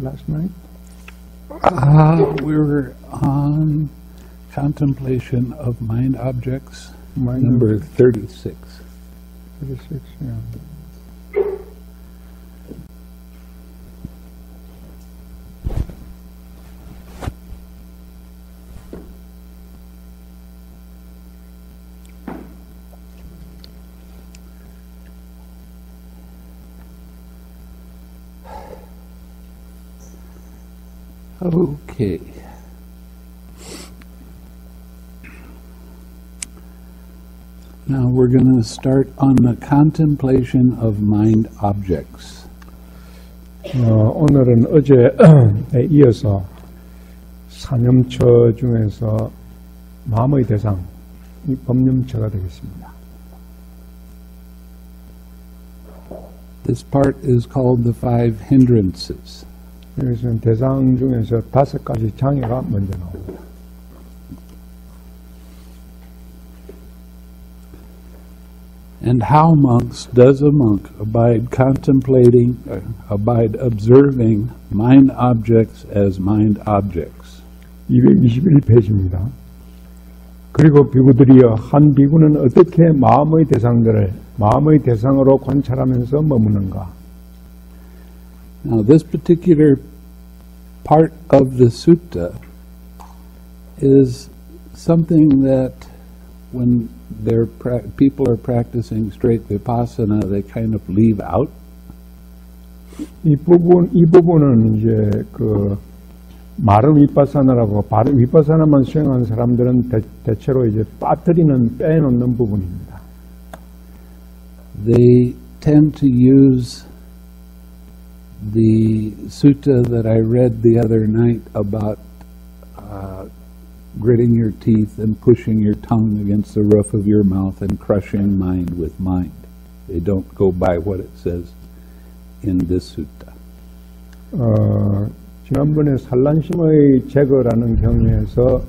last night? We were on contemplation of mind objects, number 36. 36, yeah. Okay. Now we're going to start on the contemplation of mind objects. 오늘은 어제에 이어서 산염처 중에서 마음의 대상, 이 법념처가 되겠습니다. This part is called the five hindrances. 여기서는 대상 중에서 5가지 장애가 먼저 나옵니다. And how, monks, does a monk abide observing mind objects as mind objects? 221페이지입니다. 그리고 비구들이여, 한 비구는 어떻게 마음의 대상들을 마음의 대상으로 관찰하면서 머무는가? Now, this particular part of the sutta is something that when people are practicing straight vipassana, they kind of leave out. 이 부분은 이제 그 마른 위파사나라고 위파사나만 수행하는 사람들은 대체로 이제 빼놓는 부분입니다. They tend to use the sutta that I read the other night about gritting your teeth and pushing your tongue against the roof of your mouth and crushing mind with mind. They don't go by what it says in this sutta. 지난번에 산란심의 제거라는 경위에서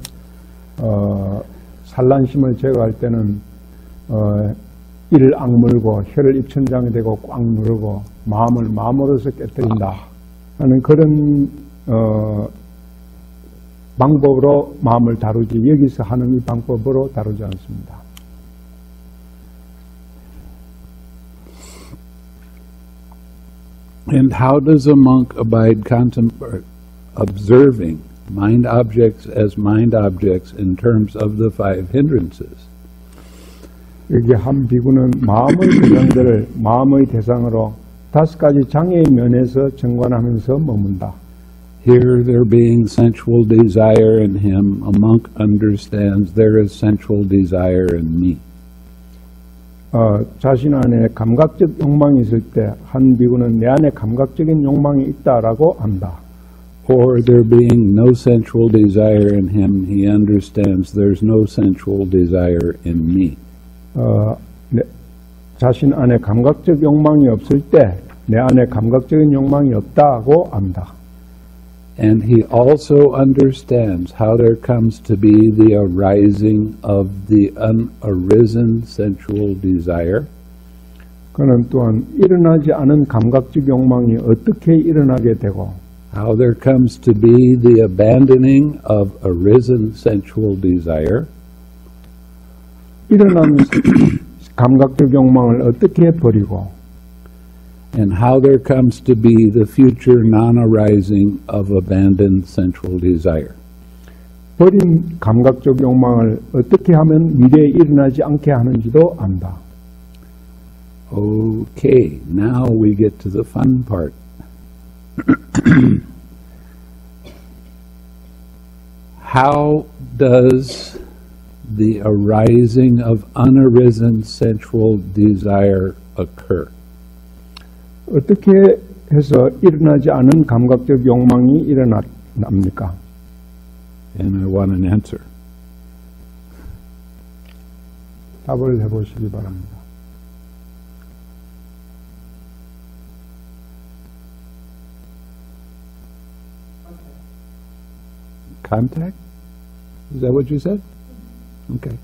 산란심을 제거할 때는 이를 악물고 혀를 입천장에 대고 꽉 누르고 마음을 마음으로서 깨뜨린다 하는 그런 방법으로 마음을 다루지, 여기서 하는 이 방법으로 다루지 않습니다. And how does a monk abide observing mind objects as mind objects in terms of the five hindrances? 여기 한 비구는 마음의 대상들을 마음의 대상으로 5가지 장애의 면에서 정관하면서 머문다. Here there being sensual desire in him, a monk understands there is sensual desire in me. 자신 안에 감각적 욕망이 있을 때 한 비구는 내 안에 감각적인 욕망이 있다라고 안다. Or there being no sensual desire in him, he understands there's no sensual desire in me. 자신 안에 감각적 욕망이 없을 때 내 안에 감각적인 욕망이 없다고 안다. And he also understands how there comes to be the arising of the unarisen sensual desire. 그는 또한 일어나지 않은 감각적 욕망이 어떻게 일어나게 되고 how there comes to be the abandoning of arisen sensual desire. 일어난 감각적 욕망을 어떻게 버리고 and how there comes to be the future non-arising of abandoned sensual desire. 버린 감각적 욕망을 어떻게 하면 미래에 일어나지 않게 하는지도 안다. Okay, now we get to the fun part. How does the arising of unarisen sensual desire occur? 어떻게 해서 일어나지 않은 감각적 욕망이 일어납니까? And I want an answer. 답을 해보시기 바랍니다. Contact? Is that what you said? Okay.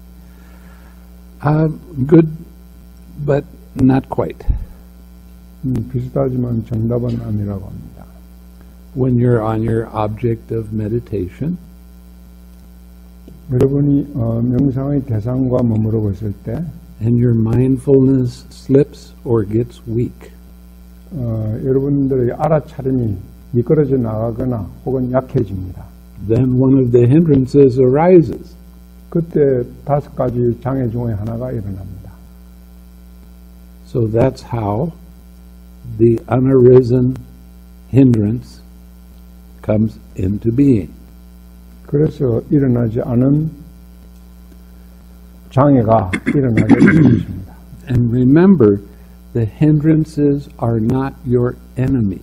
Good, but not quite. 비슷하지만 정답은 아니라고 합니다. when you're on your object of meditation, 여러분이 명상의 대상과 머무르 있을 때 and your mindfulness slips or gets weak, 여러분들의 알아차림이 미끄러져 나가거나 혹은 약해집니다. then one of the hindrances arises. 그때 5가지 장애 중에 하나가 일어납니다. So that's how the unarisen hindrance comes into being. 그래서 일어나지 않은 장애가 일어나게 되는 것입니다. And remember, the hindrances are not your enemy.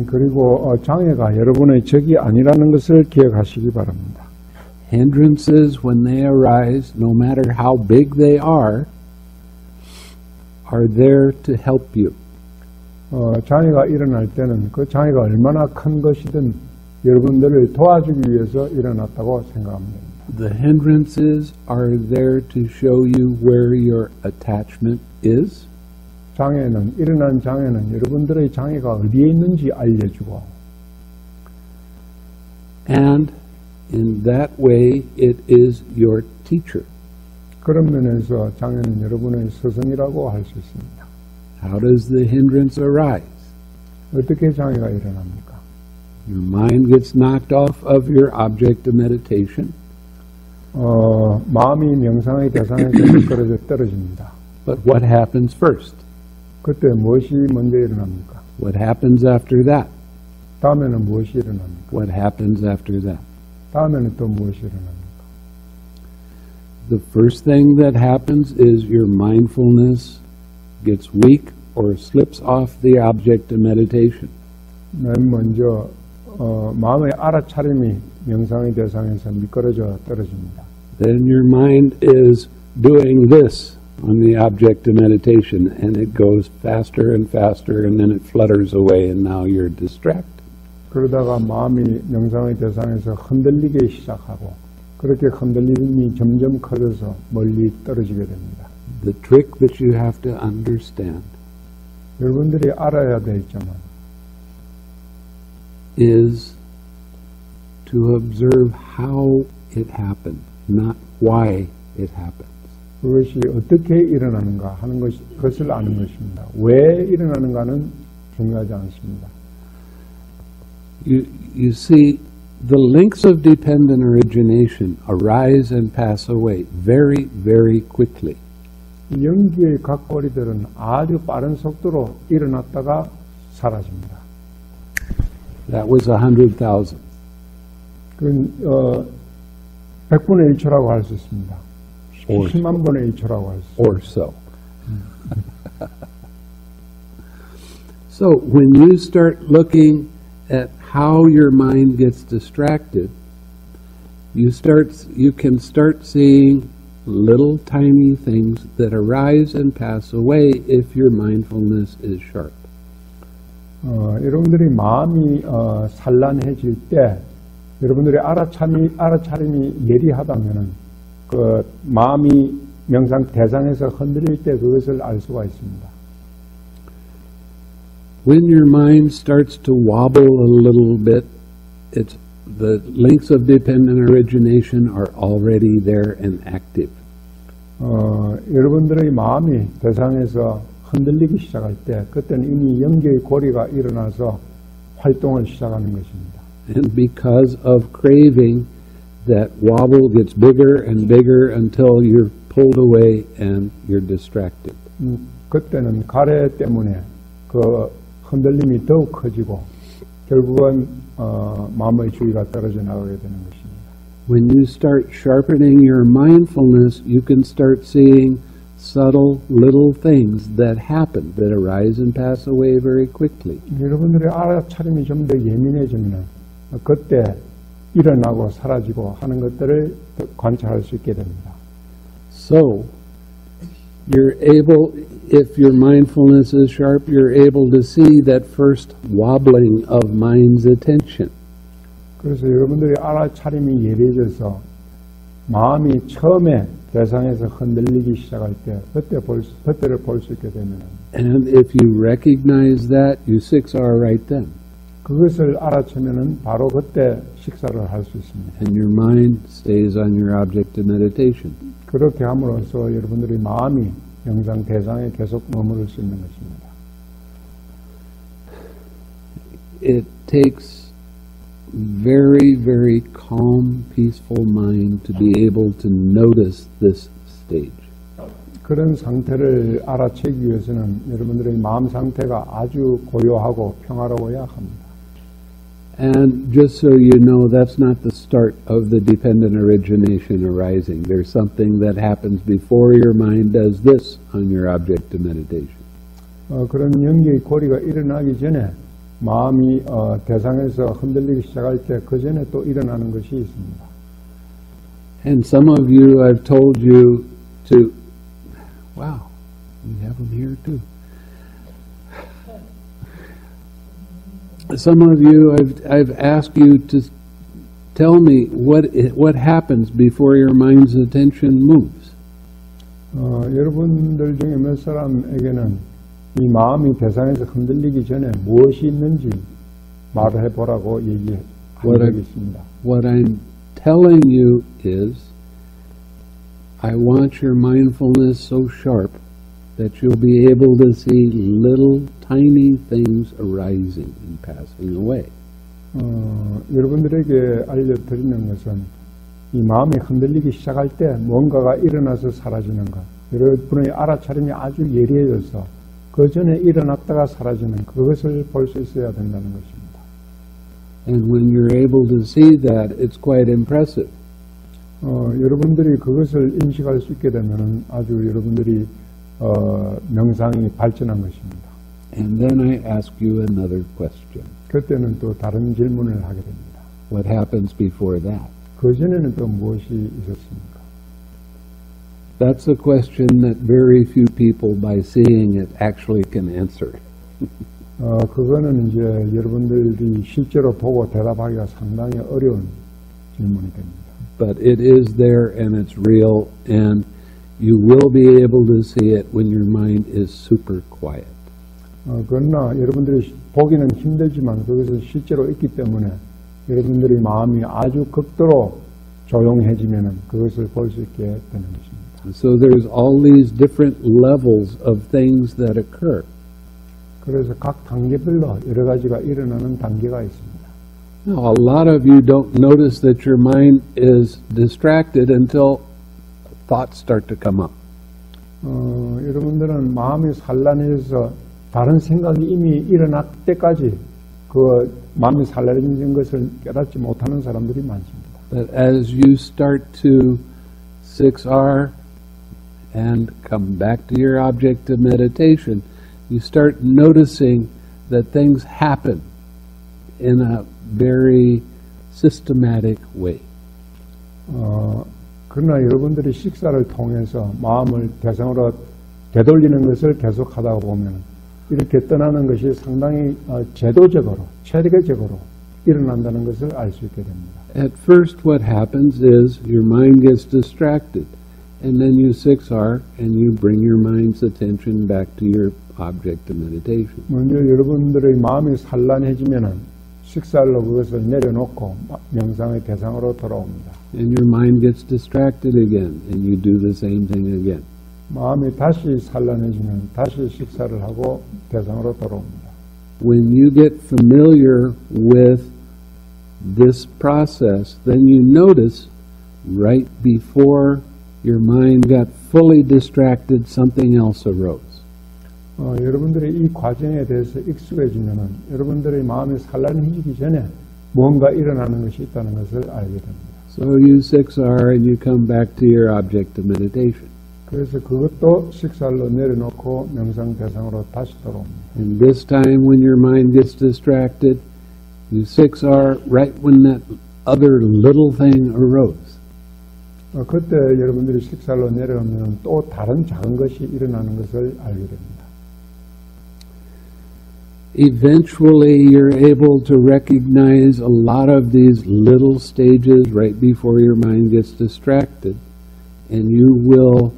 그리고 장애가 여러분의 적이 아니라는 것을 기억하시기 바랍니다. Hindrances, when they arise, no matter how big they are there to help you. 장애가 일어날 때는 그 장애가 얼마나 큰 것이든 여러분들을 도와주기 위해서 일어났다고 생각하면 됩니다. The hindrances are there to show you where your attachment is. 일어난 장애는 여러분들의 장애가 어디에 있는지 알려주고, and in that way it is your teacher. 그런 면에서 장애는 여러분의 스승이라고 할 수 있습니다. How does the hindrance arise? 어떻게 장애가 일어납니까? Your mind gets knocked off of your object of meditation. 마음이 명상의 대상에서 미끄러져 떨어집니다. But what happens first? 그때 무엇이 먼저 일어납니까? What happens after that? 다음에는 무엇이 일어납니까? What happens after that? 다음에는 또 무엇이 일어납니까? The first thing that happens is your mindfulness gets weak or slips off the object of meditation. 맨 먼저 마음의 알아차림이 명상의 대상에서 미끄러져 떨어집니다. Then your mind is doing this on the object of meditation, and it goes faster and faster, and then it flutters away, and now you're distracted. 그러다가 마음이 명상의 대상에서 흔들리기 시작하고, 그렇게 흔들림이 점점 커져서 멀리 떨어지게 됩니다. The trick that you have to understand 여러분들이 알아야 될 점은 is to observe how it happened, not why it happened. 그것이 어떻게 일어나는가 하는 것을 아는 것입니다. 왜 일어나는가는 중요하지 않습니다. You see, the links of dependent origination arise and pass away very, very quickly. 연기의 각 고리들은 아주 빠른 속도로 일어났다가 사라집니다. That was 100,000. 그건 100분의 1초라고 할 수 있습니다. 10만 분의 1초라고 할 수 있습니다. Or so. So when you start looking at how your mind gets distracted, you can start seeing little tiny things that arise and pass away if your mindfulness is sharp. 여러분들이 마음이 산란해질 때, 여러분들의 알아차림이 예리하다면은 그 마음이 명상 대상에서 흔들릴 때 그것을 알 수가 있습니다. When your mind starts to wobble a little bit, it's the links of dependent origination are already there and active. 여러분들의 마음이 대상에서 흔들리기 시작할 때 그때는 이미 연계의 고리가 일어나서 활동을 시작하는 것입니다. And because of craving, that wobble gets bigger and bigger until you're pulled away and you're distracted. 그때는 가래 때문에 그 흔들림이 더욱 커지고 결국은 마음의 주의가 떨어져 나가게 되는 것입니다. When you start sharpening your mindfulness, you can start seeing subtle little things that happen, that arise and pass away very quickly. 여러분들의 알아차림이 좀 더 예민해지면 그때 일어나고 사라지고 하는 것들을 관찰할 수 있게 됩니다. So, you're able, if your mindfulness is sharp, you're able to see that first wobbling of mind's attention. 그래서 여러분들이 알아차림이 예리해져서 마음이 처음에 대상에서 흔들리기 시작할 때 그때를 볼 수 있게 되면 And if you recognize that, you 6 are right then. 그것을 알아채면은 바로 그때 식사를 할 수 있습니다. And your mind stays on your object of meditation. 그렇게 함으로써 여러분들의 마음이 명상 대상에 계속 머무를 수 있는 것입니다. It takes very, very calm, peaceful mind to be able to notice this stage. 그런 상태를 알아채기 위해서는 여러분들의 마음 상태가 아주 고요하고 평화로워야 합니다. And just so you know, that's not the start of the dependent origination arising. There's something that happens before your mind does this on your object of meditation. 그런 연계의 고리가 일어나기 전에 마음이 대상에서 흔들리기 시작할 때 그 전에 또 일어나는 것이 있습니다. And some of you, I've told you to, wow, we have them here too. Some of you, I've asked you to tell me what happens before your mind's attention moves. 여러분들 중에 몇 사람에게는 이 마음이 대상에서 흔들리기 전에 무엇이 있는지 말을 해보라고 얘기한 적이 있습니다. What I'm telling you is, I want your mindfulness so sharp that you'll be able to see little tiny things arising and passing away. 여러분들에게 알려드리는 것은 이 마음이 흔들리기 시작할 때 뭔가가 일어나서 사라지는 것, 여러분의 알아차림이 아주 예리해져서 그 전에 일어났다가 사라지는 그것을 볼 수 있어야 된다는 것입니다. And when you're able to see that, it's quite impressive. 여러분들이 그것을 인식할 수 있게 되면 아주 여러분들이 명상이 발전한 것입니다. And then I ask you another question. 그때는 또 다른 질문을 하게 됩니다. What happens before that? 그 전에는 또 무엇이 있었습니까? That's a question that very few people, by seeing it, actually can answer. 그거는 이제 여러분들이 실제로 보고 대답하기가 상당히 어려운 질문이 됩니다. But it is there and it's real, and you will be able to see it when your mind is super quiet. 그러나 여러분들이 보기는 힘들지만 그것은 실제로 있기 때문에 여러분들의 마음이 아주 극도로 조용해지면 그것을 볼 수 있게 되는 것입니다. So there's all these different levels of things that occur. 그래서 각 단계별로 여러 가지가 일어나는 단계가 있습니다. Now, a lot of you don't notice that your mind is distracted until thoughts start to come up. 여러분들은 마음이 산란해서 다른 생각이 이미 일어날 때까지 그 마음이 산란해진 것을 깨닫지 못하는 사람들이 많습니다. But as you start to 6R and come back to your object of meditation, you start noticing that things happen in a very systematic way. 그러나 여러분들이 식사를 통해서 마음을 대상으로 되돌리는 것을 계속 하다 보면 이렇게 떠나는 것이 상당히 제도적으로, 체계적으로 일어난다는 것을 알 수 있게 됩니다. At first what happens is your mind gets distracted, and then you 6R and you bring your mind's attention back to your object of meditation. 먼저 여러분들의 마음이 산란해지면은 식사로 그것을 내려놓고 명상의 대상으로 돌아옵니다. And your mind gets distracted again, and you do the same thing again. 마음이 다시 산란해지면 다시 식사를 하고 대상으로 돌아옵니다. When you get familiar with this process, then you notice right before your mind got fully distracted, something else arose. 여러분들이 이 과정에 대해서 익숙해지면은 여러분들의 마음이 산란해지기 전에 뭔가 일어나는 것이 있다는 것을 알게 됩니다. So you 6R and you come back to your object of meditation. 그래서 그것도 식사로 내려놓고 명상 대상으로 다시 돌아옵니다. And this time when your mind gets distracted, you 6R right when that other little thing arose. 그때 여러분들이 식사로 내려오면 또 다른 작은 것이 일어나는 것을 알게 됩니다. Eventually you're able to recognize a lot of these little stages right before your mind gets distracted, and you will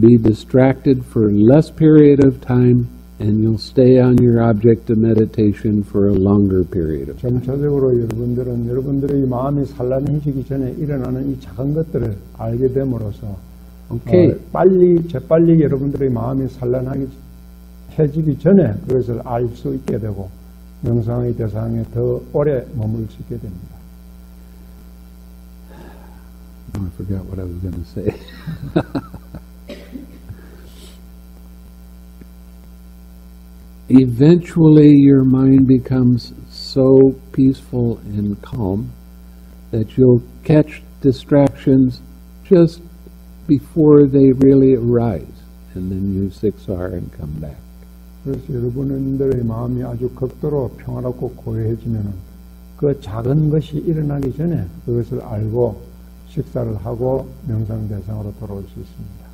be distracted for less period of time and you'll stay on your object of meditation for a longer period of time. 점차적으로 여러분들은 여러분들의 마음이 산란해지기 전에 일어나는 이 작은 것들을 알게 됨으로써 Okay. 재빨리 여러분들의 마음이 산란해지기 전에 그것을 알 수 있게 되고 명상의 대상에 더 오래 머물 수 있게 됩니다. Oh, I forgot what I was going to say. Eventually your mind becomes so peaceful and calm that you'll catch distractions just before they really arise, and then you 6R and come back. 그래서 여러분들의 마음이 아주 극도로 평화롭고 고요해지면 그 작은 것이 일어나기 전에 그것을 알고 식사를 하고 명상 대상으로 돌아올 수 있습니다.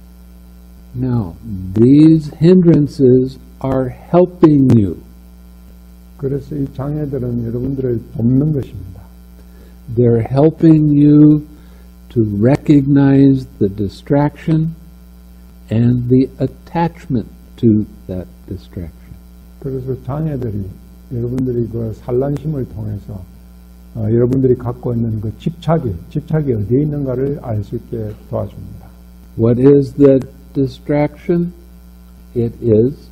Now, these hindrances are helping you. 그래서 이 장애들은 여러분들을 돕는 것입니다. They're helping you to recognize the distraction and the attachment to that distraction. 그래서 장애들이 여러분들이 그 산란심을 통해서 여러분들이 갖고 있는 그 집착이 어디에 있는가를 알 수 있게 도와줍니다. What is the distraction? It is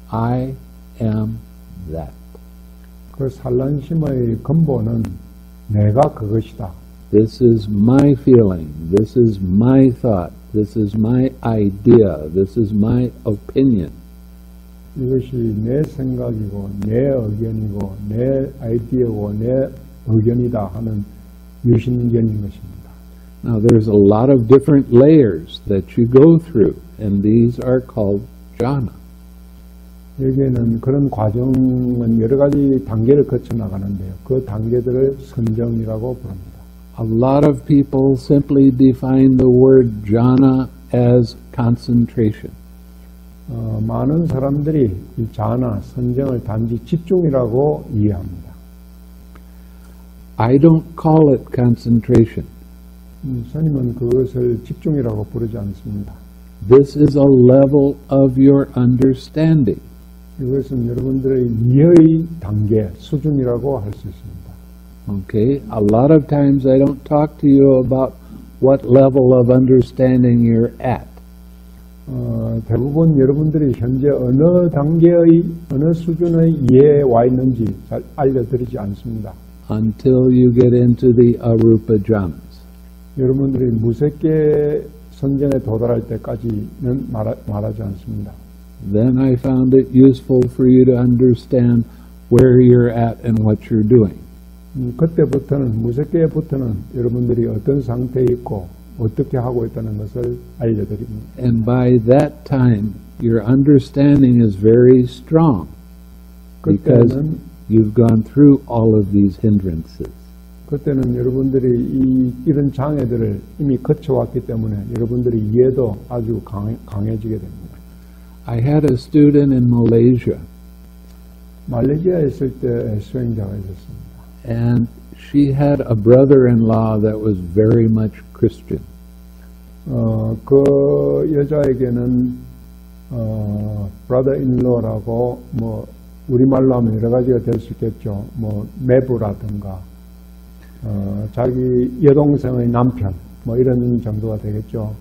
I am that. 그 산란심의 근본은 내가 그것이다. This is my feeling. This is my thought. This is my idea. This is my opinion. 이것이 내 생각이고 내 의견이고 내 아이디어고 내 의견이다 하는 유신견인 것입니다. Now there's a lot of different layers that you go through, and these are called jhana. 여기에는 그런 과정은 여러 가지 단계를 거쳐 나가는데요. 그 단계들을 선정이라고 부릅니다. A lot of people simply define the word jhana as concentration. 많은 사람들이 이 자나, 선정을 단지 집중이라고 이해합니다. I don't call it concentration. 스님은 그것을 집중이라고 부르지 않습니다. This is a level of your understanding. 이것은 여러분들의 이해의 단계, 수준이라고 할 수 있습니다. Okay, a lot of times I don't talk to you about what level of understanding you're at. 대부분 여러분들이 현재 어느 단계의, 어느 수준의 이해에 와 있는지 잘 알려드리지 않습니다. Until you get into the arupa jhanas. 여러분들이 무색계 선정에 도달할 때까지는 말하지 않습니다. Then I found it useful for you to understand where you're at and what you're doing. 그때부터는 무색계부터는 여러분들이 어떤 상태에 있고 어떻게 하고 있다는 것을 알려드립니다. And by that time, your understanding is very strong because you've gone through all of these hindrances. 그때는 여러분들이 이런 장애들을 이미 거쳐왔기 때문에 여러분들의 이해도 아주 강해지게 됩니다. I had a student in Malaysia. 말레이시아에 있을 때 수행자가 있었습니다. And she had a brother-in-law that was very much Christian. 그 여자에게는 brother-in-law라고 뭐 우리말로 하면 여러 가지가 될 수 있겠죠. 뭐 매부라든가 자기 여동생의 남편 뭐 이런 정도가 되겠죠.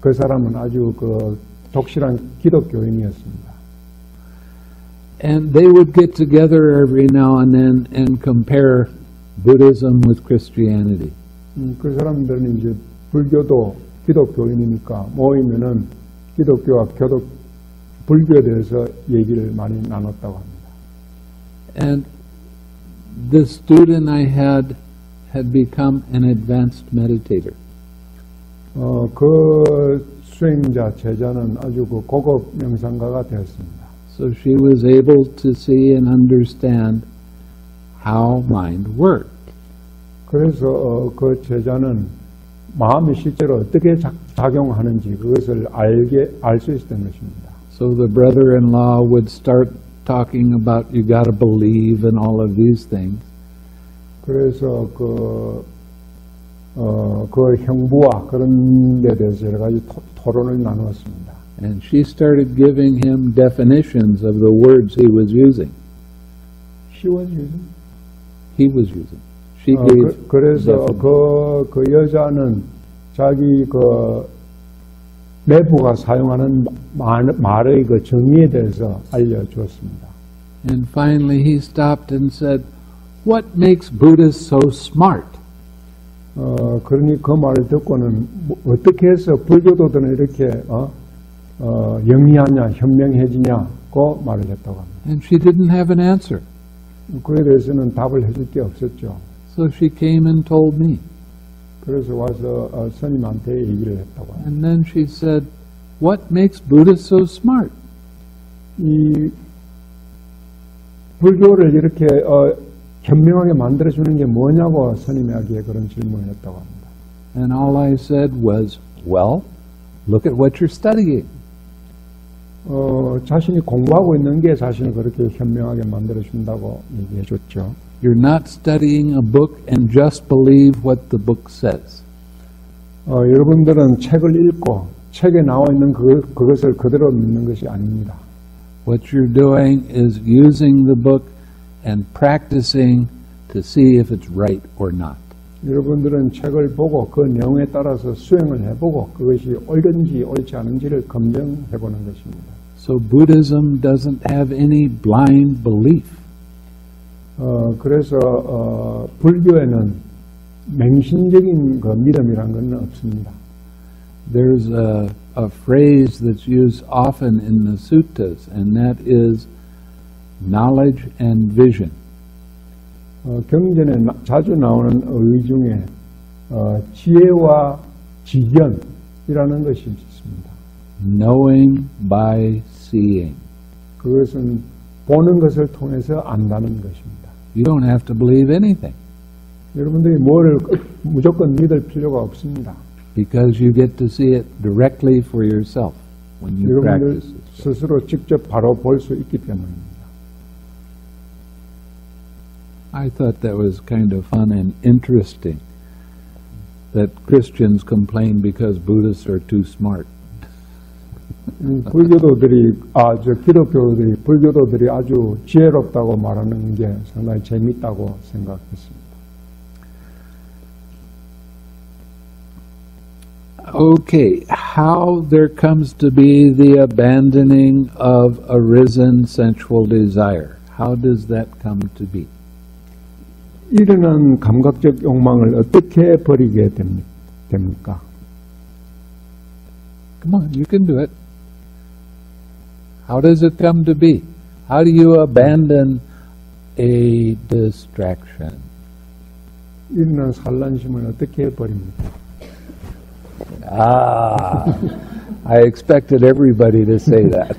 그 사람은 아주 그 독실한 기독교인이었습니다. And they would get together every now and then and compare Buddhism with Christianity. 그 사람들은 이제 불교도 기독교인이니까 모이면은 기독교와 불교에 대해서 얘기를 많이 나눴다고 합니다. And the student I had become an advanced meditator. 그 수행자 제자는 아주 그 고급 명상가가 되었습니다. So she was able to see and understand how mind worked. 그래서 그 제자는 마음이 실제로 어떻게 작용하는지 그것을 알 수 있었던 것입니다. So the brother-in-law would start talking about you got to believe in all of these things. 그래서 그 형부와 그런 데 대해서 여러 가지 토론을 나누었습니다. And she started giving him definitions of the words he was using. She was using. He was using. She gave 그래서 그 여자는 자기 그 내부가 사용하는 말의 그 정의에 대해서 알려주었습니다. And finally he stopped and said, "What makes Buddhists so smart?" 그러니 그 말을 듣고는 어떻게 해서 불교도들은 이렇게 영리하냐, 현명해지냐고 말을 했다고 합니다. And she didn't have an answer. 그에 대해서는 답을 해줄 게 없었죠. So she came and told me. 그래서 와서 스님한테 얘기를 했다고 합니다. And then she said, "What makes Buddhists so smart?" 이 불교를 이렇게 현명하게 만들어주는 게 뭐냐고 스님에게 그런 질문을 했다고 합니다. And all I said was, "Well, look at what you're studying." 자신이 공부하고 있는 게 자신을 그렇게 현명하게 만들어준다고 얘기해 줬죠. You're not studying a book and just believe what the book says. 여러분들은 책을 읽고 책에 나와 있는 그것을 그대로 믿는 것이 아닙니다. What you're doing is using the book and practicing to see if it's right or not. 여러분들은 책을 보고 그 내용에 따라서 수행을 해보고 그것이 옳은지 옳지 않은지를 검증해보는 것입니다. So Buddhism doesn't have any blind belief. 그래서 불교에는 맹신적인 그 믿음이란 건 없습니다. There's a phrase that's used often in the suttas, and that is knowledge and vision. 경전에 자주 나오는 의 중에 지혜와 지견이라는 것이 있습니다. Knowing by seeing. 그것은 보는 것을 통해서 안다는 것입니다. You don't have to believe anything. 여러분들이 뭐를 무조건 믿을 필요가 없습니다. Because you get to see it directly for yourself when you 여러분들 practice it. 스스로 직접 바로 볼 수 있기 때문입니다. I thought that was kind of fun and interesting that Christians complain because Buddhists are too smart. 기독교들이 불교도들이 아주 지혜롭다고 말하는 게 상당히 재밌다고 생각했습니다. Okay, how there comes to be the abandoning of arisen sensual desire. How does that come to be? 일어난 감각적 욕망을 어떻게 버리게 됩니까? Come on, you can do it. How does it come to be? How do you abandon a distraction? 일어난 산란심을 어떻게 버립니까? I expected everybody to say that.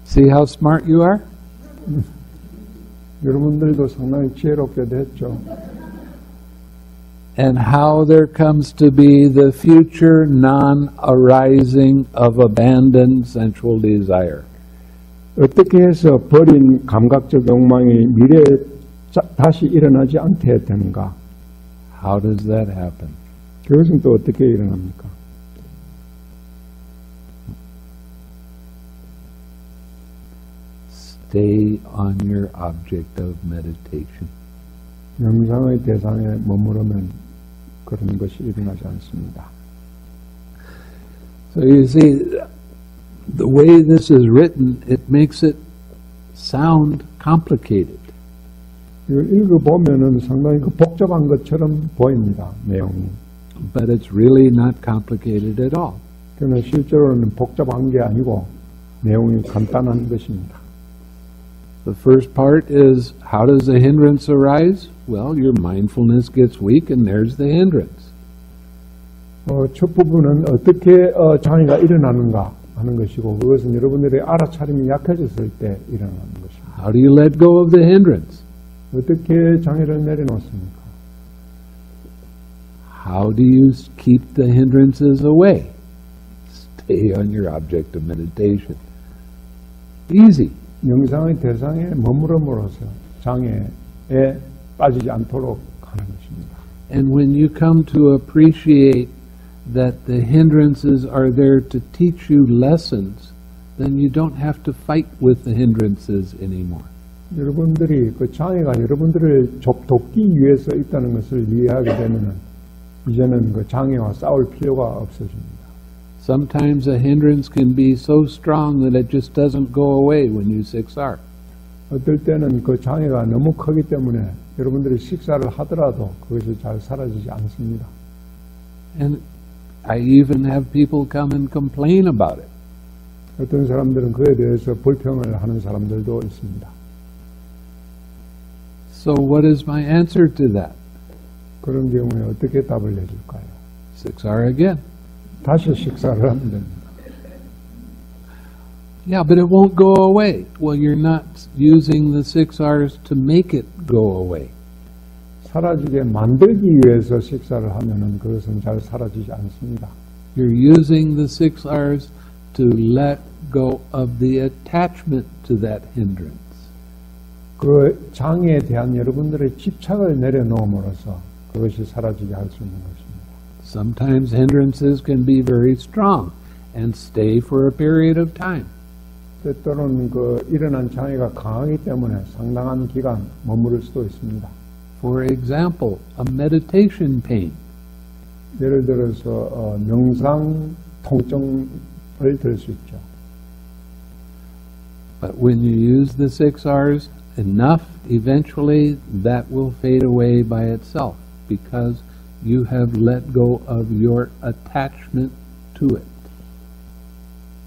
See how smart you are? 여러분들도 상당히 지혜롭게 됐죠. And how there comes to be the future non-arising of abandoned sensual desire. 어떻게 해서 버린 감각적 욕망이 미래에 다시 일어나지 않게 되는가? How does that happen? 그것은 또 어떻게 일어납니까? Stay on your object of meditation. 명상의 대상에 머무르면 그런 것이 일어나지 않습니다. So you see, the way this is written, it makes it sound complicated. 이걸 읽어보면은 상당히 복잡한 것처럼 보입니다, 내용이. But it's really not complicated at all. 그러나 실제로는 복잡한 게 아니고 내용이 간단한 것입니다. The first part is, how does the hindrance arise? Well, your mindfulness gets weak and there's the hindrance. 첫 부분은 어떻게 장애가 일어나는가 하는 것이고 그것은 여러분들의 알아차림이 약해졌을 때 일어나는 것입니다. How do you let go of the hindrance? 어떻게 장애를 내려놓습니까? How do you keep the hindrances away? Stay on your object of meditation. Easy. 명상의 대상에 머무름으로써 장애에 빠지지 않도록 하는 것입니다. And when you come to appreciate that the hindrances are there to teach you lessons, then you don't have to fight with the hindrances anymore. 여러분들이 그 장애가 여러분들을 돕기 위해서 있다는 것을 이해하게 되면은 이제는 그 장애와 싸울 필요가 없어집니다. Sometimes a hindrance can be so strong that it just doesn't go away when you 6R. 어떨 때는 그 장애가 너무 크기 때문에 여러분들이 식사를 하더라도 그것이 잘 사라지지 않습니다. And I even have people come and complain about it. 어떤 사람들은 그에 대해서 불평을 하는 사람들도 있습니다. So what is my answer to that? 그런 경우에 어떻게 답을 해줄까요? 6R again. 다시 식사를 하면 됩니다. Yeah, but it won't go away. Well, you're not using the 6Rs to make it go away. 사라지게 만들기 위해서 식사를 하면은 그것은 잘 사라지지 않습니다. You're using the 6Rs to let go of the attachment to that hindrance. 그 장애에 대한 여러분들의 집착을 내려놓음으로써 그것이 사라지게 할 수 있는 것입니다. Sometimes hindrances can be very strong and stay for a period of time. 때로는 그 일어난 장애가 강하기 때문에 상당한 기간 머무를 수도 있습니다. For example, a meditation pain. 예를 들어서 명상 통증을 들 수 있죠. But when you use the 6Rs enough, eventually that will fade away by itself because you have let go of your attachment to it.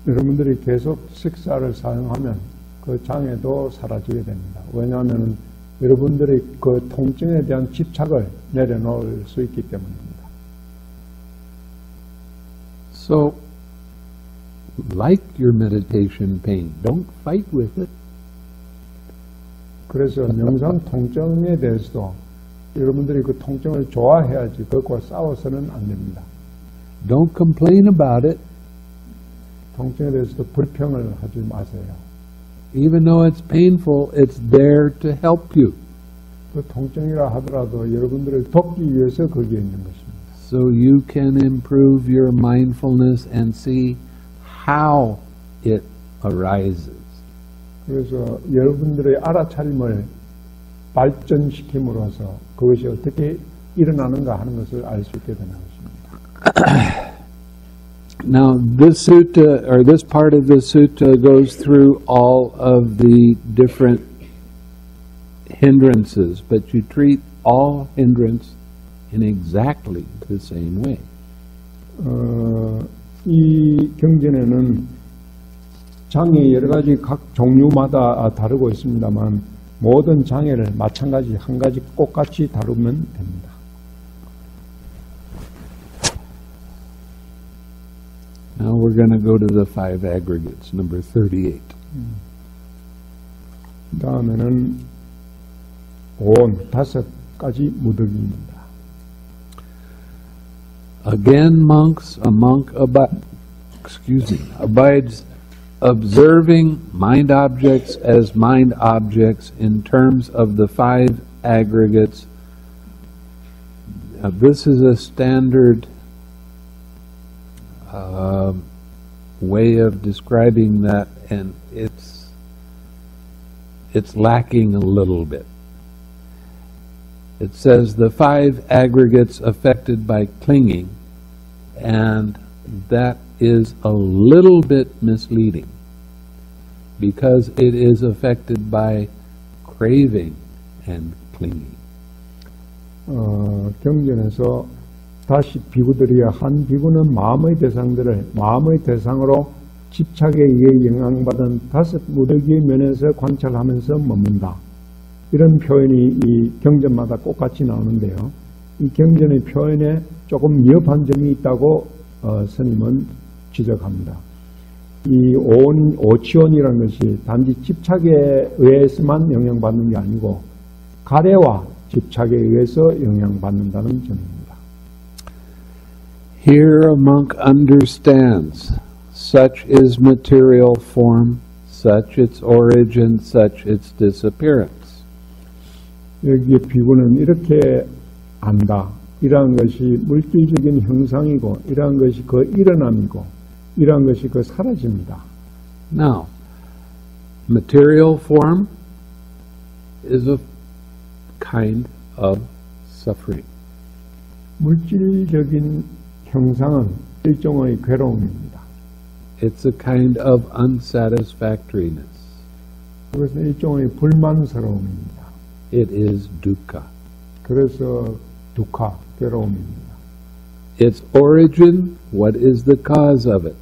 여러분들이 계속 식사를 사용하면 그 장애도 사라지게 됩니다. 왜냐하면 여러분들이 그 통증에 대한 집착을 내려놓을 수 있기 때문입니다. So, like your meditation pain, don't fight with it. 그래서 명상 통증에 대해서도 여러분들이 그 통증을 좋아해야지 그것과 싸워서는 안 됩니다. Don't complain about it. 통증에 대해서도 불평을 하지 마세요. Even though it's painful, it's there to help you. 그 통증이라 하더라도 여러분들을 돕기 위해서 거기에 있는 것입니다. So you can improve your mindfulness and see how it arises. 그래서 여러분들의 알아차림을 발전시킴으로써 그것이 어떻게 일어나는가 하는 것을 알 수 있게 되는 것입니다. Now, this sutta, or this part of the sutta, goes through all of the different hindrances, but you treat all hindrance in exactly the same way. 이 경전에는 장애 여러 가지 각 종류마다 다르고 있습니다만 모든 장애를 마찬가지 한 가지 똑같이 다루면 됩니다. Now we're going to go to the 5 aggregates, number 38. 다음에는 온 5가지 무더기입니다. Again, monks, a monk abides observing mind objects as mind objects in terms of the 5 aggregates. This is a standard way of describing that, and it's lacking a little bit. It says the 5 aggregates affected by clinging, and that is a little bit misleading because it is affected by craving and clinging. 경전에서 다시 비구들이야 한 비구는 마음의 대상으로 집착에 의해 영향받은 5 무더기의 면에서 관찰하면서 머문다. 이런 표현이 이 경전마다 똑같이 나오는데요. 이 경전의 표현에 조금 미흡한 점이 있다고 스님은 지적합니다. 이 오치원이라는 것이 단지 집착에 의해서만 영향받는 게 아니고 가래와 집착에 의해서 영향받는다는 점입니다. Here a monk understands such is material form, such its origin, such its disappearance. 여기에 비구는 이렇게 안다. 이러한 것이 물질적인 형상이고 이러한 것이 그 일어남이고 이러한 것이 그 사라집니다. Now, material form is a kind of suffering. 물질적인 형상은 일종의 괴로움입니다. It's a kind of unsatisfactoriness. 그것은 일종의 불만스러움입니다. It is dukkha. 그래서 두카, 괴로움입니다. Its origin, what is the cause of it?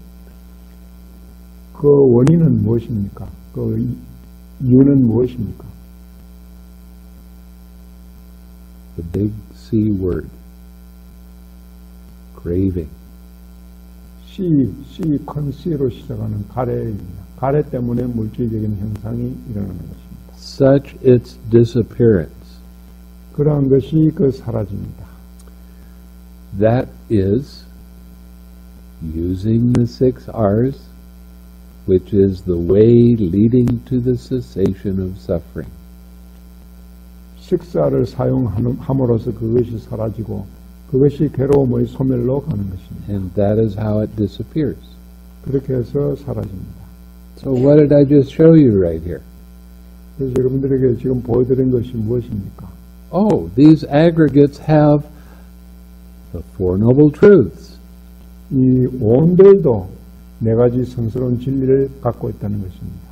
그 원인은 무엇입니까? 그 이유는 무엇입니까? The big C word. Craving. 큰 C로 시작하는 가래입니다. 가래 때문에 물질적인 형상이 일어나는 것입니다. Such its disappearance. 그러한 것이 그 사라집니다. That is, using the 6 R's, which is the way leading to the cessation of suffering. 식사를 사용함으로써 그것이 사라지고 그것이 괴로움의 소멸로 가는 것입니다. And that is how it disappears. 그렇게 해서 사라집니다. So what did I just show you right here? 그래서 여러분들에게 지금 보여드린 것이 무엇입니까? Oh, these aggregates have the Four Noble Truths. 이 온들도 네 가지 성스러운 진리를 갖고 있다는 것입니다.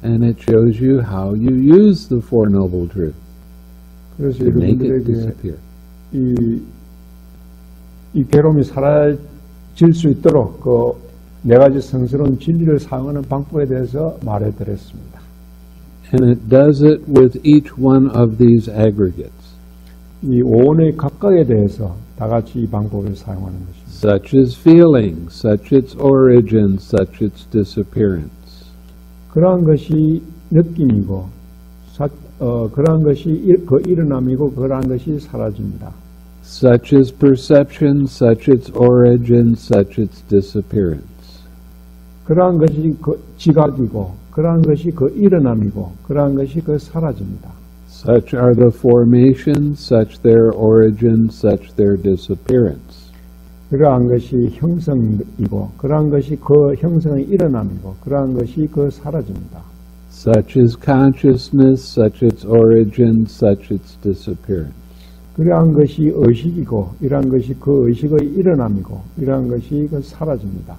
And it shows you how you use the Four Noble Truths 그래서 to make it 여러분들에게 disappear. 이 괴로움이 사라질 수 있도록 그 네 가지 성스러운 진리를 사용하는 방법에 대해서 말해드렸습니다. And it does it with each one of these aggregates. 이 오온의 각각에 대해서 다 같이 이 방법을 사용하는 것입니다. Such is feeling, such its origin, such its disappearance. 그러한 것이 느낌이고, 그러한 것이 그 일어남이고, 그러한 것이 사라집니다. Such is perception, such its origin, such its disappearance. 그러한 것이 그 지각이고, 그러한 것이 그 일어남이고, 그러한 것이 그 사라집니다. Such are the formations, such their origin, such their disappearance. 그러한 것이 형성이고, 그러한 것이 그 형성의 일어남이고, 그러한 것이 그 사라집니다. Such is consciousness, such its origin, such its disappearance. 그러한 것이 의식이고, 이러한 것이 그 의식의 일어남이고, 이러한 것이 그 사라집니다.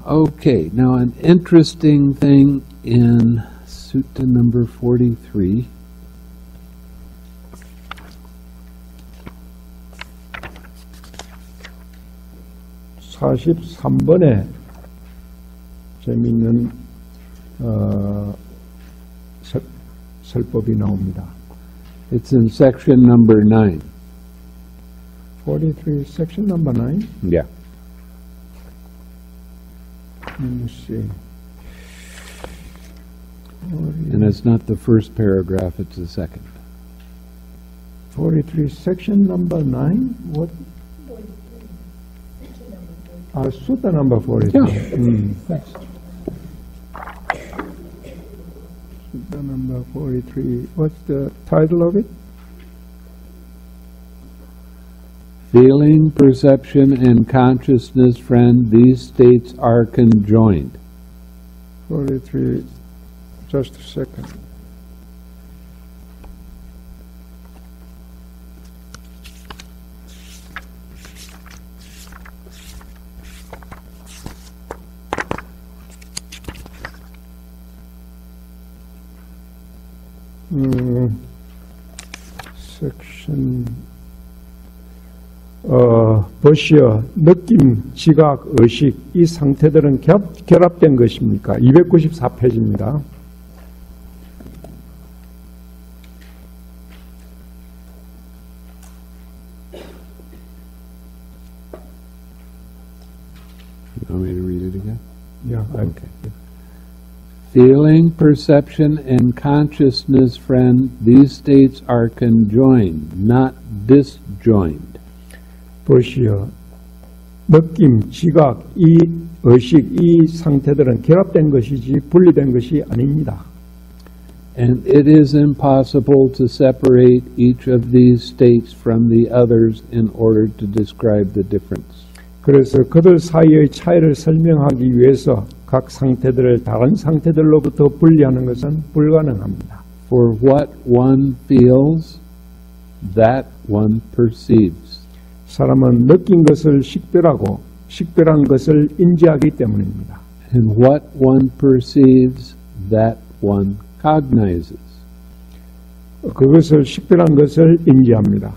Okay, now an interesting thing in Sutta number 43. (43번에) 재미있는 설법이 나옵니다. It's in section number 9. 43, section number 9. Yeah. Let me see. And it's not the first paragraph, it's the second. 43, section number 9? What? Sutta number 43. Yeah. Sutta number 43. What's the title of it? Feeling, perception, and consciousness, friend, these states are conjoined. 43, just a second. section 보시어 느낌, 지각, 의식 이 상태들은 결합된 것입니까? 294페이지입니다. You want me to read it again? Yeah, Okay. Feeling, perception, and consciousness, friend, these states are conjoined, not disjoined. 보시어 느낌, 지각, 이 의식, 이 상태들은 결합된 것이지 분리된 것이 아닙니다. And it is impossible to separate each of these states from the others in order to describe the difference. 그래서 그들 사이의 차이를 설명하기 위해서 각 상태들을 다른 상태들로부터 분리하는 것은 불가능합니다. For what one feels, that one perceives. 사람은 느낀 것을 식별하고 식별한 것을 인지하기 때문입니다. And what one perceives, that one cognizes. 그것을 식별한 것을 인지합니다.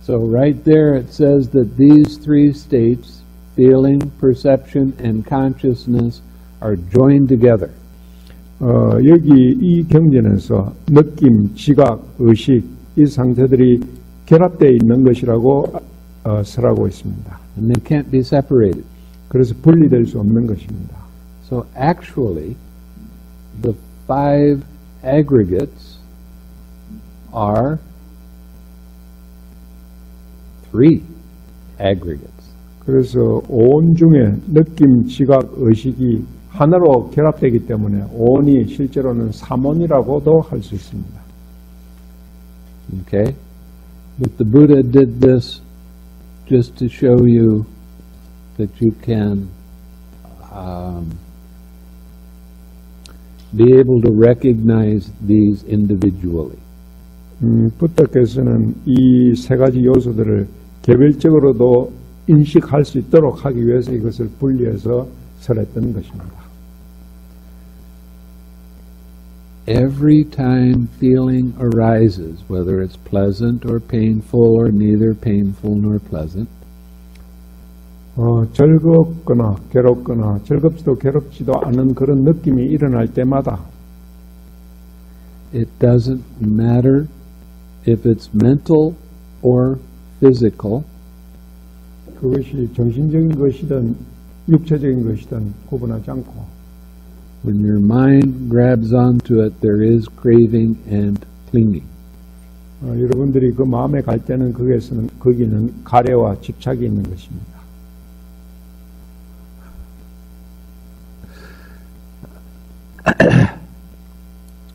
So right there it says that these three states, feeling, perception, and consciousness, are joined together. 여기 이 경전에서 느낌, 지각, 의식 이 상태들이 결합되어 있는 것이라고 설하고 있습니다. And they can't be separated. 그래서 분리될 수 없는 것입니다. So actually, the five aggregates are three aggregates. 그래서 온 중에 느낌, 지각, 의식이 하나로 결합되기 때문에 온이 실제로는 삼온이라고도 할 수 있습니다. Okay? But the Buddha did this just to show you that you can be able to recognize these individually. 부처께서는 이 세 가지 요소들을 개별적으로도 인식할 수 있도록 하기 위해서 이것을 분리해서 설했던 것입니다. Every time feeling arises, whether it's pleasant or painful or neither painful nor pleasant, 즐겁거나 괴롭거나 즐겁지도 괴롭지도 않은 그런 느낌이 일어날 때마다 it doesn't matter if it's mental or physical, 그것이 정신적인 것이든 육체적인 것이든 구분하지 않고 when your mind grabs onto it, there is craving and clinging. 여러분들이 그 마음에 갈 때는 거기는 가래와 집착이 있는 것입니다.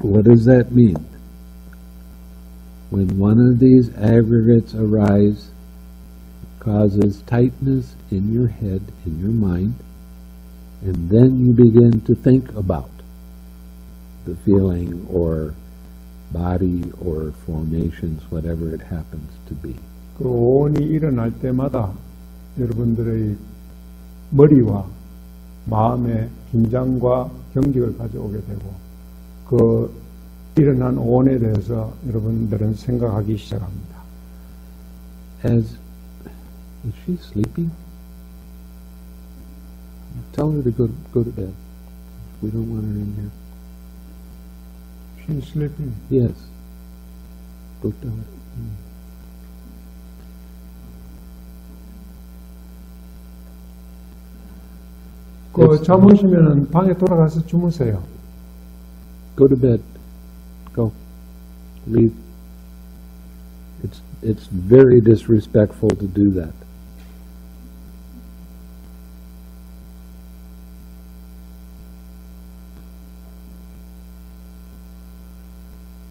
What does that mean? When one of these aggregates arise, it causes tightness in your head, in your mind, and then you begin to think about the feeling or body or formations, whatever it happens to be. 그 온이 일어날 때마다 여러분들의 머리와 마음에 긴장과 경직을 가져오게 되고 그 일어난 온에 대해서 여러분들은 생각하기 시작합니다. Is she sleeping? Tell her to go to bed. We don't want her in here. She's sleeping. Yes. Go tell her. 그 잠오시면은 방에 돌아가서 주무세요. Go to bed. Go. Leave. It's very disrespectful to do that.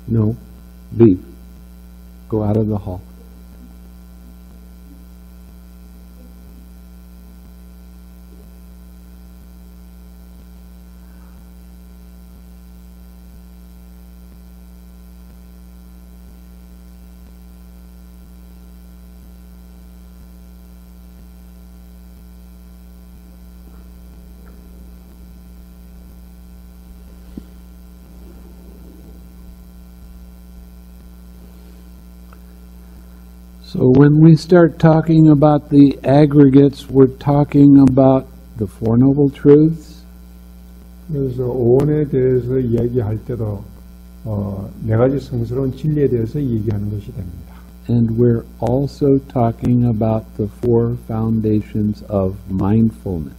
No. Leave. Go out of the hall. So when we start talking about the aggregates, we're talking about the Four Noble Truths. 그래서 온에 대해서 얘기할 때도 네 가지 성스러운 진리에 대해서 얘기하는 것이 됩니다. And we're also talking about the four foundations of mindfulness.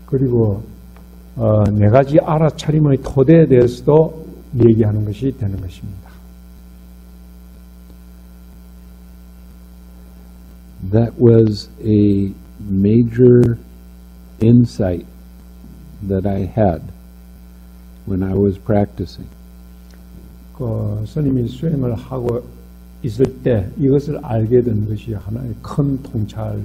그리고 네 가지 알아차림의 토대에 대해서도 얘기하는 것이 되는 것입니다. That was a major insight that I had when I was practicing. 스님이 수행을 하고 있을 때 이것을 알게 된 것이 하나의 큰 통찰이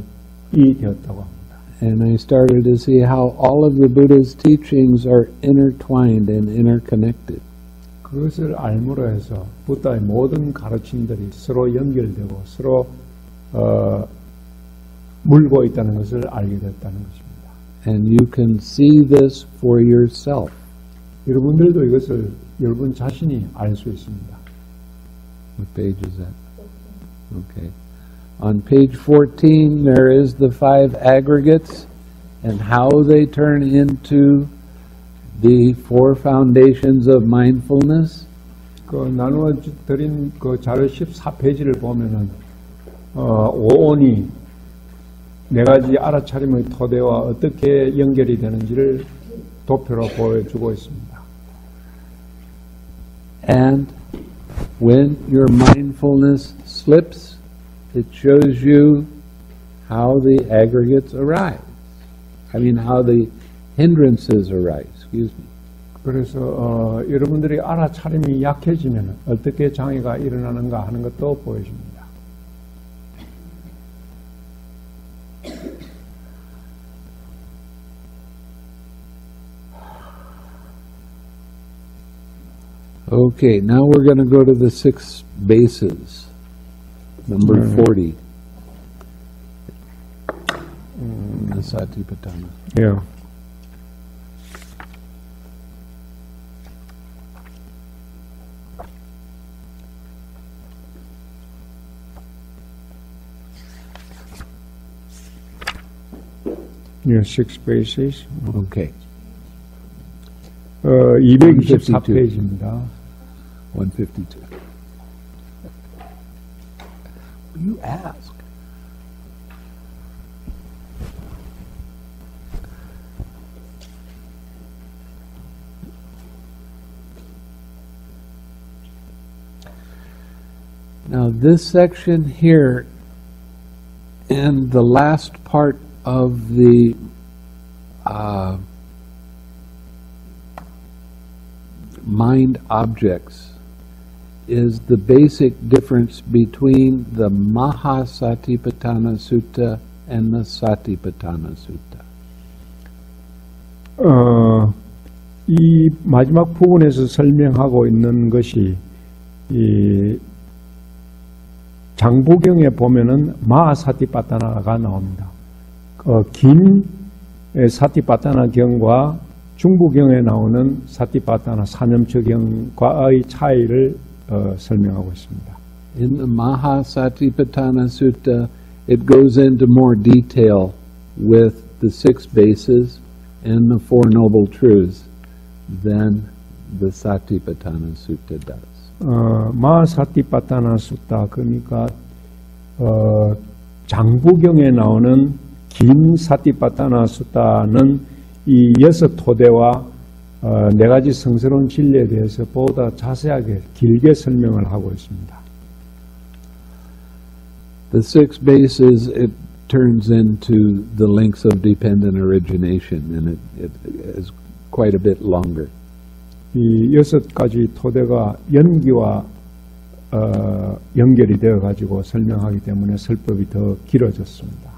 되었다고 합니다. And I started to see how all of the Buddha's teachings are intertwined and interconnected. 그것을 알므로 해서 부다의 모든 가르침들이 서로 연결되고 서로 물고 있다는 것을 알게 됐다는 것입니다. And you can see this for yourself. 여러분들도 이것을 여러분 자신이 알 수 있습니다. What page is that? Okay. On page 14, there is the 5 aggregates and how they turn into the 4 foundations of mindfulness. 그 나누어 드린 그 자료 14페이지를 보면은 오온이 4가지 알아차림의 토대와 어떻게 연결이 되는지를 도표로 보여주고 있습니다. And when your mindfulness slips, it shows you how the aggregates arise. How the hindrances arise. Excuse me. 그래서 여러분들이 알아차림이 약해지면 어떻게 장애가 일어나는가 하는 것도 보여줍니다. Okay, now we're going to go to the 6 bases. Number 40. The Satipaṭṭhāna. Yeah. Yeah, 6 bases. Okay. 224페이지입니다. 152. You ask. Now this section here and the last part of the mind objects is the basic difference between the Satipaṭṭhāna Sutta and the Satipaṭṭhāna Sutta. 이 마지막 부분에서 설명하고 있는 것이 이 장부경에 보면은 마사티파타나가 나옵니다. 긴 사티파타나 경과 중부경에 나오는 사티파타나 사념처경과의 차이를 설명하고 있습니다. In the Satipaṭṭhāna Sutta, it goes into more detail with the 6 bases and the 4 noble truths than the Satipaṭṭhāna Sutta does. 마사티파타나 수타 그러니까 장부경에 나오는 긴 사티파타나 수타는 이 6 토대와 4가지 성스러운 진리에 대해서 보다 자세하게 길게 설명을 하고 있습니다. The 6 bases, it turns into the links of dependent origination, and it is quite a bit longer. 이 6가지 토대가 연기와 연결이 되어 가지고 설명하기 때문에 설법이 더 길어졌습니다.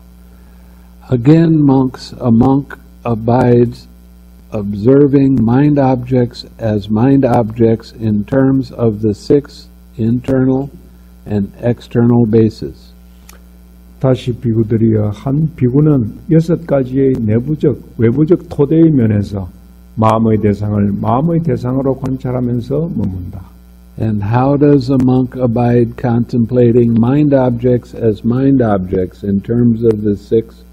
Again, a monk abides observing mind objects as mind objects in terms of the 6 internal and external bases. 다시 비구들이여, 한 비구는 6가지의 내부적, 외부적 토대의 면에서 마음의 대상을 마음의 대상으로 관찰하면서 머문다. And how does a monk abide contemplating mind objects as mind objects in terms of the 6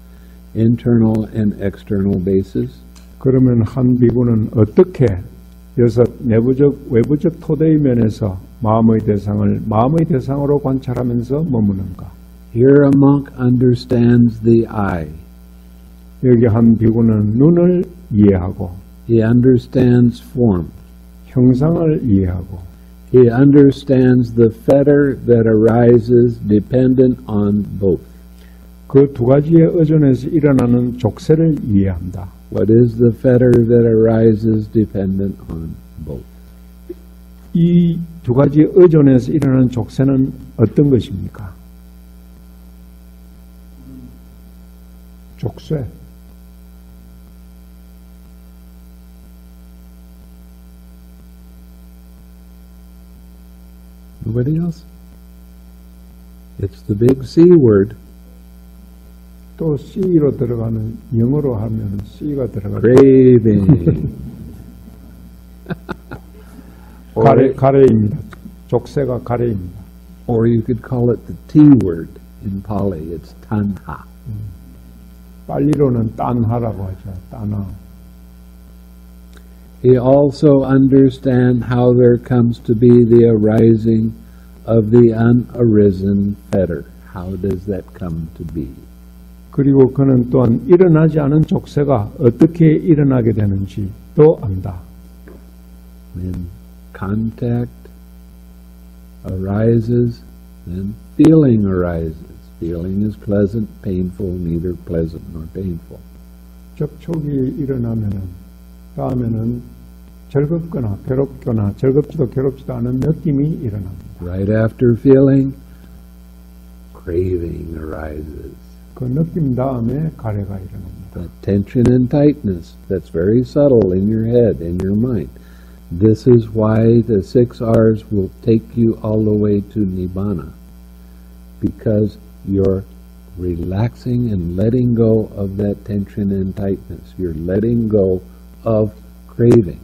internal and external bases? 그러면 한 비구는 어떻게 6 내부적, 외부적 토대의 면에서 마음의 대상을 마음의 대상으로 관찰하면서 머무는가? Here a monk understands the eye. 여기 한 비구는 눈을 이해하고 He understands form. 형상을 이해하고 He understands the fetter that arises dependent on both. 그 2가지의 의존에서 일어나는 족쇄를 이해한다. What is the fetter that arises dependent on both? 이 두 가지 의존에서 일어나는 족쇄는 어떤 것입니까? 족쇄. Nobody else? It's the big C word. 또 C로 들어가는, 영어로 하면 C가 들어가죠. Craving. 가래입니다. 족쇄가 가래입니다. Or you could call it the T word in Pali. It's tanha. 빨리로는 딴하라고 하죠. 딴하. He also understands how there comes to be the arising of the unarisen fetter. How does that come to be? 그리고 그는 또한 일어나지 않은 족쇄가 어떻게 일어나게 되는지 또 안다. When contact arises, then feeling arises. Feeling is pleasant, painful, neither pleasant nor painful. 접촉이 일어나면은 다음에는 즐겁거나 괴롭거나 즐겁지도 괴롭지도 않은 느낌이 일어납니다. Right after feeling, craving arises. 그 느낌 다음에 가래가 일어납니다. That tension and tightness, that's very subtle in your head, in your mind. This is why the 6 R's will take you all the way to Nibbāna, because you're relaxing and letting go of that tension and tightness. You're letting go of craving.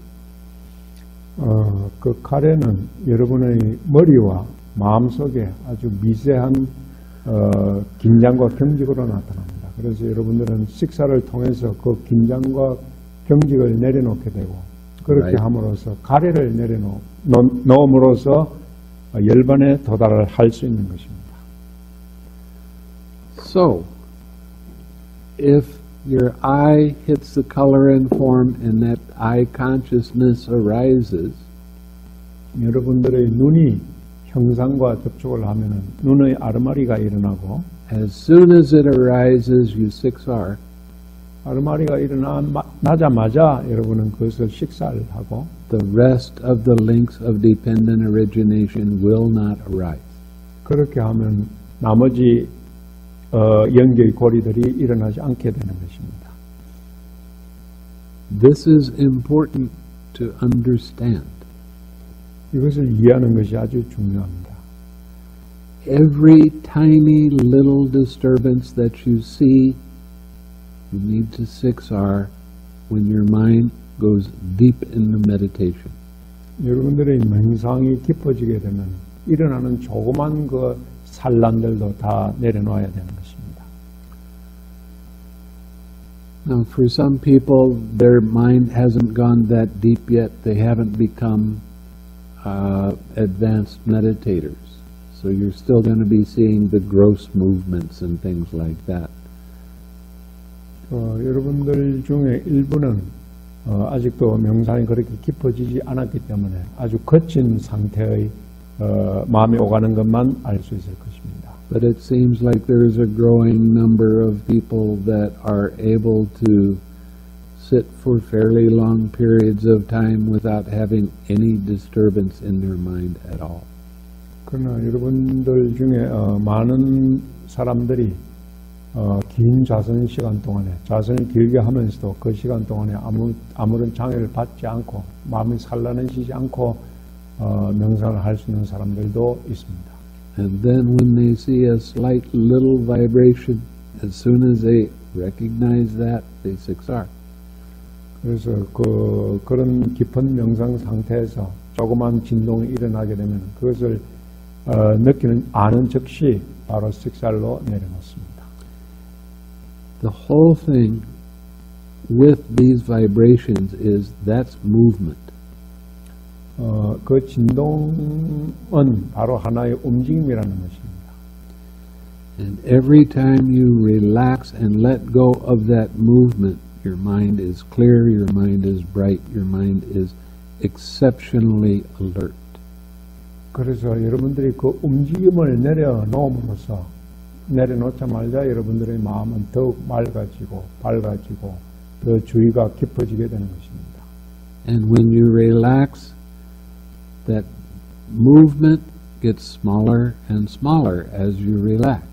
그 가래는 여러분의 머리와 마음속에 아주 미세한 긴장과 경직으로 나타납니다. 그래서 여러분들은 식사를 통해서 그 긴장과 경직을 내려놓게 되고 그렇게 Right. 함으로써 가래를 내려놓음으로써 열반에 도달을 할 수 있는 것입니다. So, if your eye hits the color and form and that eye consciousness arises, 여러분들의 눈이 형상과 접촉을 하면은 눈의 아르마리가 일어나고 as soon as it arises, you 6R, 아르마리가 일어나자마자 여러분은 그것을 식사를 하고 the rest of the links of dependent origination will not arise. 그렇게 하면 나머지 연결 고리들이 일어나지 않게 되는 것입니다. This is important to understand. 이것을 이해하는 것이 아주 중요합니다. Every tiny little disturbance that you see, you need to 6R when your mind goes deep into meditation. 여러분들의 명상이 깊어지게 되면 일어나는 조그만 그 산란들도 다 내려놔야 되는 것입니다. Now, for some people, their mind hasn't gone that deep yet. They haven't become advanced meditators. So you're still going to be seeing the gross movements and things like that. 여러분들 중에 일부는 아직도 명상이 그렇게 깊어지지 않았기 때문에 아주 거친 상태의 마음이 오가는 것만 알 수 있을 것입니다. But it seems like there is a growing number of people that are able to sit for fairly long periods of time without having any disturbance in their mind at all. 그러나 여러분들 중에 많은 사람들이 긴 자선 시간 동안에 자선을 길게 하면서도 그 시간 동안에 아무런 장애를 받지 않고 마음이 산란해지지 않고 명상을 할 수 있는 사람들도 있습니다. And then when they see a slight little vibration, as soon as they recognize that, they 6R. 그래서 그런 깊은 명상 상태에서 조그만 진동이 일어나게 되면 그것을 아는 즉시 바로 6R로 내려놓습니다. The whole thing with these vibrations is that's movement. 그 진동은 바로 하나의 움직임이라는 것입니다. And every time you relax and let go of that movement, your mind is clear, your mind is bright, your mind is exceptionally alert. 그래서 여러분들이 그 움직임을 내려놓자마자 여러분들의 마음은 더욱 맑아지고 밝아지고 더 주의가 깊어지게 되는 것입니다. And when you relax, that movement gets smaller and smaller as you relax.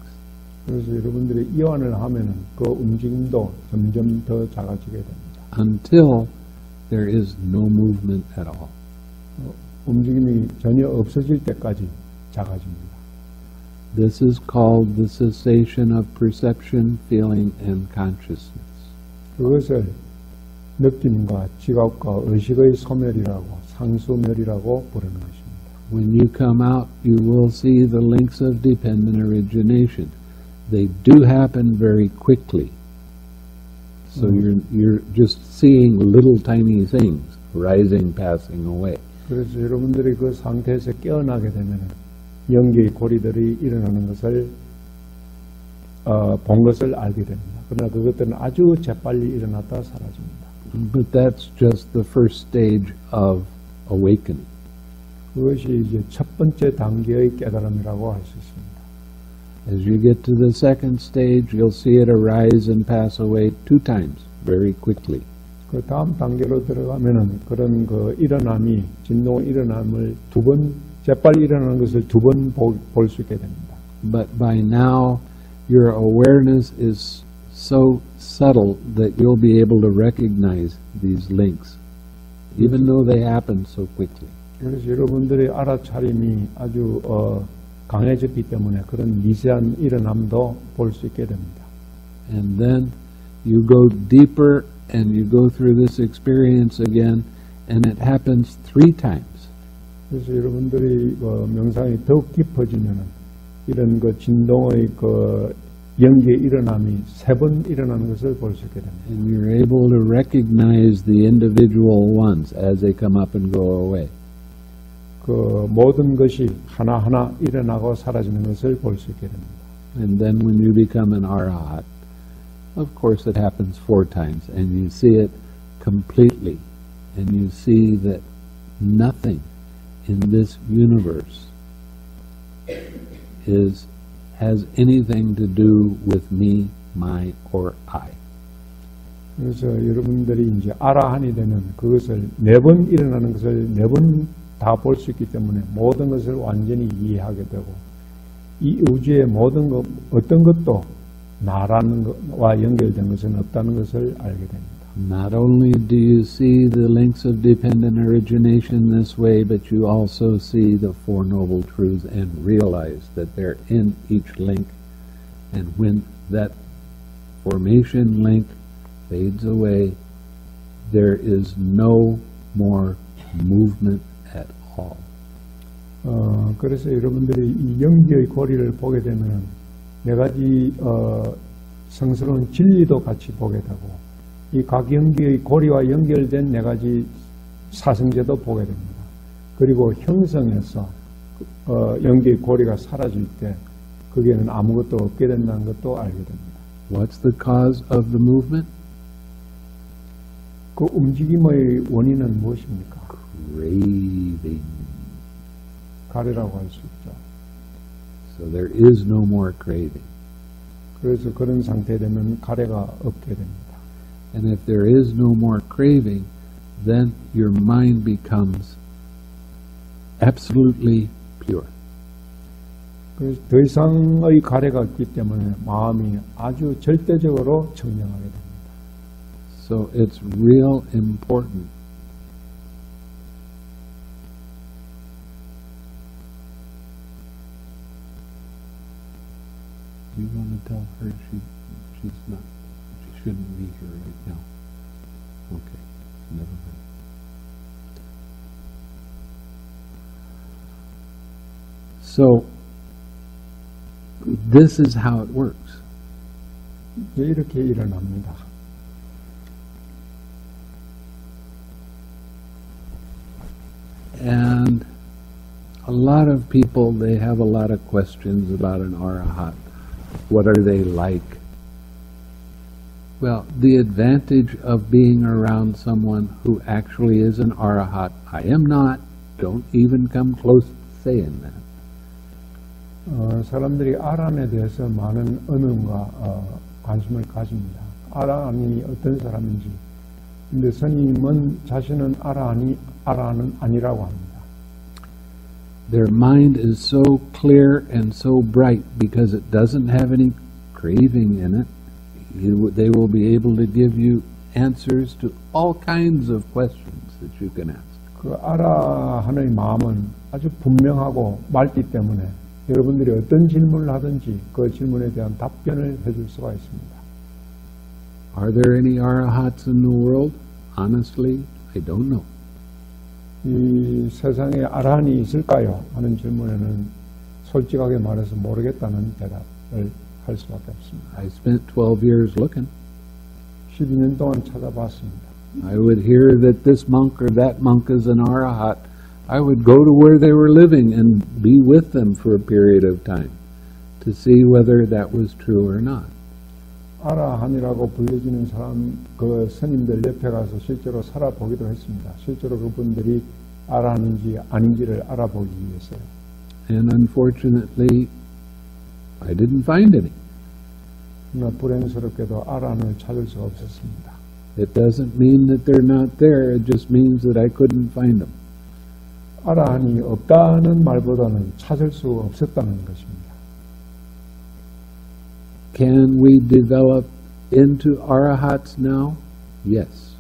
그래서 여러분들이 이완을 하면은 그 움직임도 점점 더 작아지게 됩니다. Until there is no movement at all. 움직임이 전혀 없어질 때까지 작아집니다. This is called the cessation of perception, feeling, and consciousness. 그것을 느낌과 지각과 의식의 소멸이라고 상소멸이라고 부르는 것입니다. When you come out, you will see the links of dependent origination. They do happen very quickly. So you're just seeing little tiny things rising, passing away. 그래서 여러분들이 그 상태에서 깨어나게 되면 영계의 고리들이 일어나는 것을 본 것을 알게 됩니다. 그러나 그것들은 아주 재빨리 일어났다 사라집니다. But that's just the first stage of awakening. 그것이 이제 첫 번째 단계의 깨달음이라고 할 수 있습니다. As you get to the second stage, you'll see it arise and pass away 2 times, very quickly. 그 다음 단계로 들어가면은 그런 그 일어남이 진동 일어남을 재빨리 일어나는 것을 2번 볼 수 있게 됩니다. But by now, your awareness is so subtle that you'll be able to recognize these links, even though they happen so quickly. 그래서 여러분들의 알아차림이 아주 강해졌기 때문에 그런 미세한 일어남도 볼 수 있게 됩니다. And then you go deeper and you go through this experience again, and it happens 3 times. 그래서 여러분들이 명상이 더욱 깊어지면은 이런 그 진동의 그 연기의 일어남이 3번 일어나는 것을 볼 수 있게 됩니다. And you're able to recognize the individual ones as they come up and go away. 그 모든 것이 하나하나 일어나고 사라지는 것을 볼 수 있게 됩니다. And then when you become an arahat, of course it happens 4 times, and you see it completely, and you see that nothing in this universe has anything to do with me, my, or I. 그래서 여러분들이 이제 아라한이 되면 그것을 4번 일어나는 것을 4번 다 볼 수 있기 때문에 모든 것을 완전히 이해하게 되고 이 우주의 모든 것, 어떤 것도 나라는 것과 연결된 것은 없다는 것을 알게 됩니다. Not only do you see the links of dependent origination this way, but you also see the 4 Noble Truths and realize that they're in each link. And when that formation link fades away, there is no more movement at all. 그래서 여러분들이 이 영기의 고리를 보게 되면 4가지 성스러운 진리도 같이 보게 되고 이 각 영기의 고리와 연결된 4가지 사성제도 보게 됩니다. 그리고 형성에서 영기의 고리가 사라질 때 거기에는 아무것도 없게 된다는 것도 알게 됩니다. What's the cause of the movement? 그 움직임의 원인은 무엇입니까? Craving. 가래라고 할 수 있죠. So there is no more craving. 그래서 그런 상태 되면 가래가 없게 됩니다. And if there is no more craving, then your mind becomes absolutely pure. 그래서 더 이상의 가래가 없기 때문에 마음이 아주 절대적으로 청량하게 됩니다. So it's real important Do you want to tell her she shouldn't be here right now? Okay, never mind. So this is how it works. 이렇게 일어납니다. And a lot of people, they have a lot of questions about an arahat. What are they like? Well, the advantage of being around someone who actually is an arahat, I am not, don't even come close to saying that. 사람들이 아란에 대해서 많은 언음과 관심을 가집니다. 아란이 어떤 사람인지. 근데 스님은 자신은 아란은 아니라고 합니다. Their mind is so clear and so bright because it doesn't have any craving in it. They will be able to give you answers to all kinds of questions that you can ask. 그 아라하의 마음은 아주 분명하고 맑기 때문에 여러분들이 어떤 질문을 하든지 그 질문에 대한 답변을 해줄 수가 있습니다. Are there any arahats in the world? Honestly, I don't know. 이 세상에 아라한이 있을까요? 하는 질문에는 솔직하게 말해서 모르겠다는 대답을 할 수밖에 없습니다. I spent 12 years looking. 12년 동안 찾아봤습니다. I would hear that this monk or that monk is an arahat. I would go to where they were living and be with them for a period of time to see whether that was true or not. 아라한이라고 불려지는 사람, 그 스님들 옆에 가서 실제로 살아보기도 했습니다. 실제로 그분들이 아라한인지 아닌지를 알아보기 위해서요. And unfortunately, I didn't find any. 그러나 불행스럽게도 아라한을 찾을 수가 없었습니다. It doesn't mean that they're not there. It just means that I couldn't find them. 아라한이 없다는 말보다는 찾을 수 없었다는 것입니다. Can we develop into arahats now? Yes.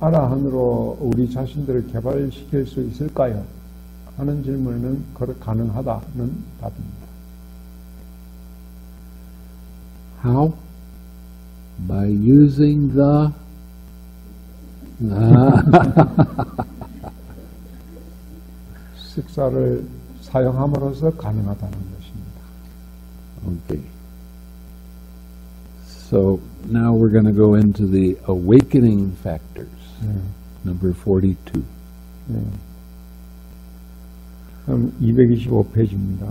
아라한으로 우리 자신들을 개발시킬 수 있을까요? 하는 질문에는 가능하다는 답입니다. How? By using the 식사를 사용함으로써 가능하다는 것입니다. Okay. So now we're going to go into the awakening factors. Number 42. 그럼 225페이지입니다.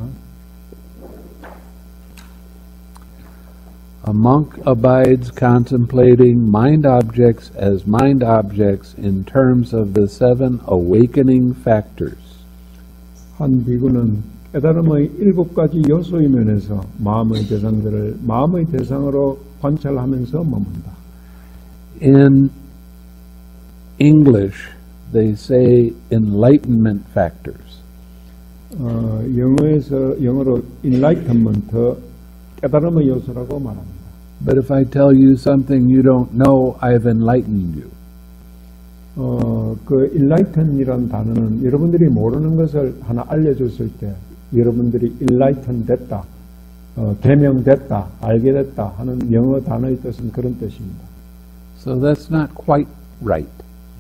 A monk abides contemplating mind objects as mind objects in terms of the 7 awakening factors. 한 비구는 깨달음의 7가지 요소의 면에서 마음의 대상들을 마음의 대상으로 관찰하면서 머문다. In English, they say enlightenment factors. 영어로 enlightenment, 깨달음의 요소라고 말합니다. But if I tell you something you don't know, I've enlightened you. 그 enlighten이라는 단어는 여러분들이 모르는 것을 하나 알려줬을 때 여러분들이 enlighten 됐다, 개명됐다, 알게 됐다 하는 영어 단어의 뜻은 그런 뜻입니다. So that's not quite right,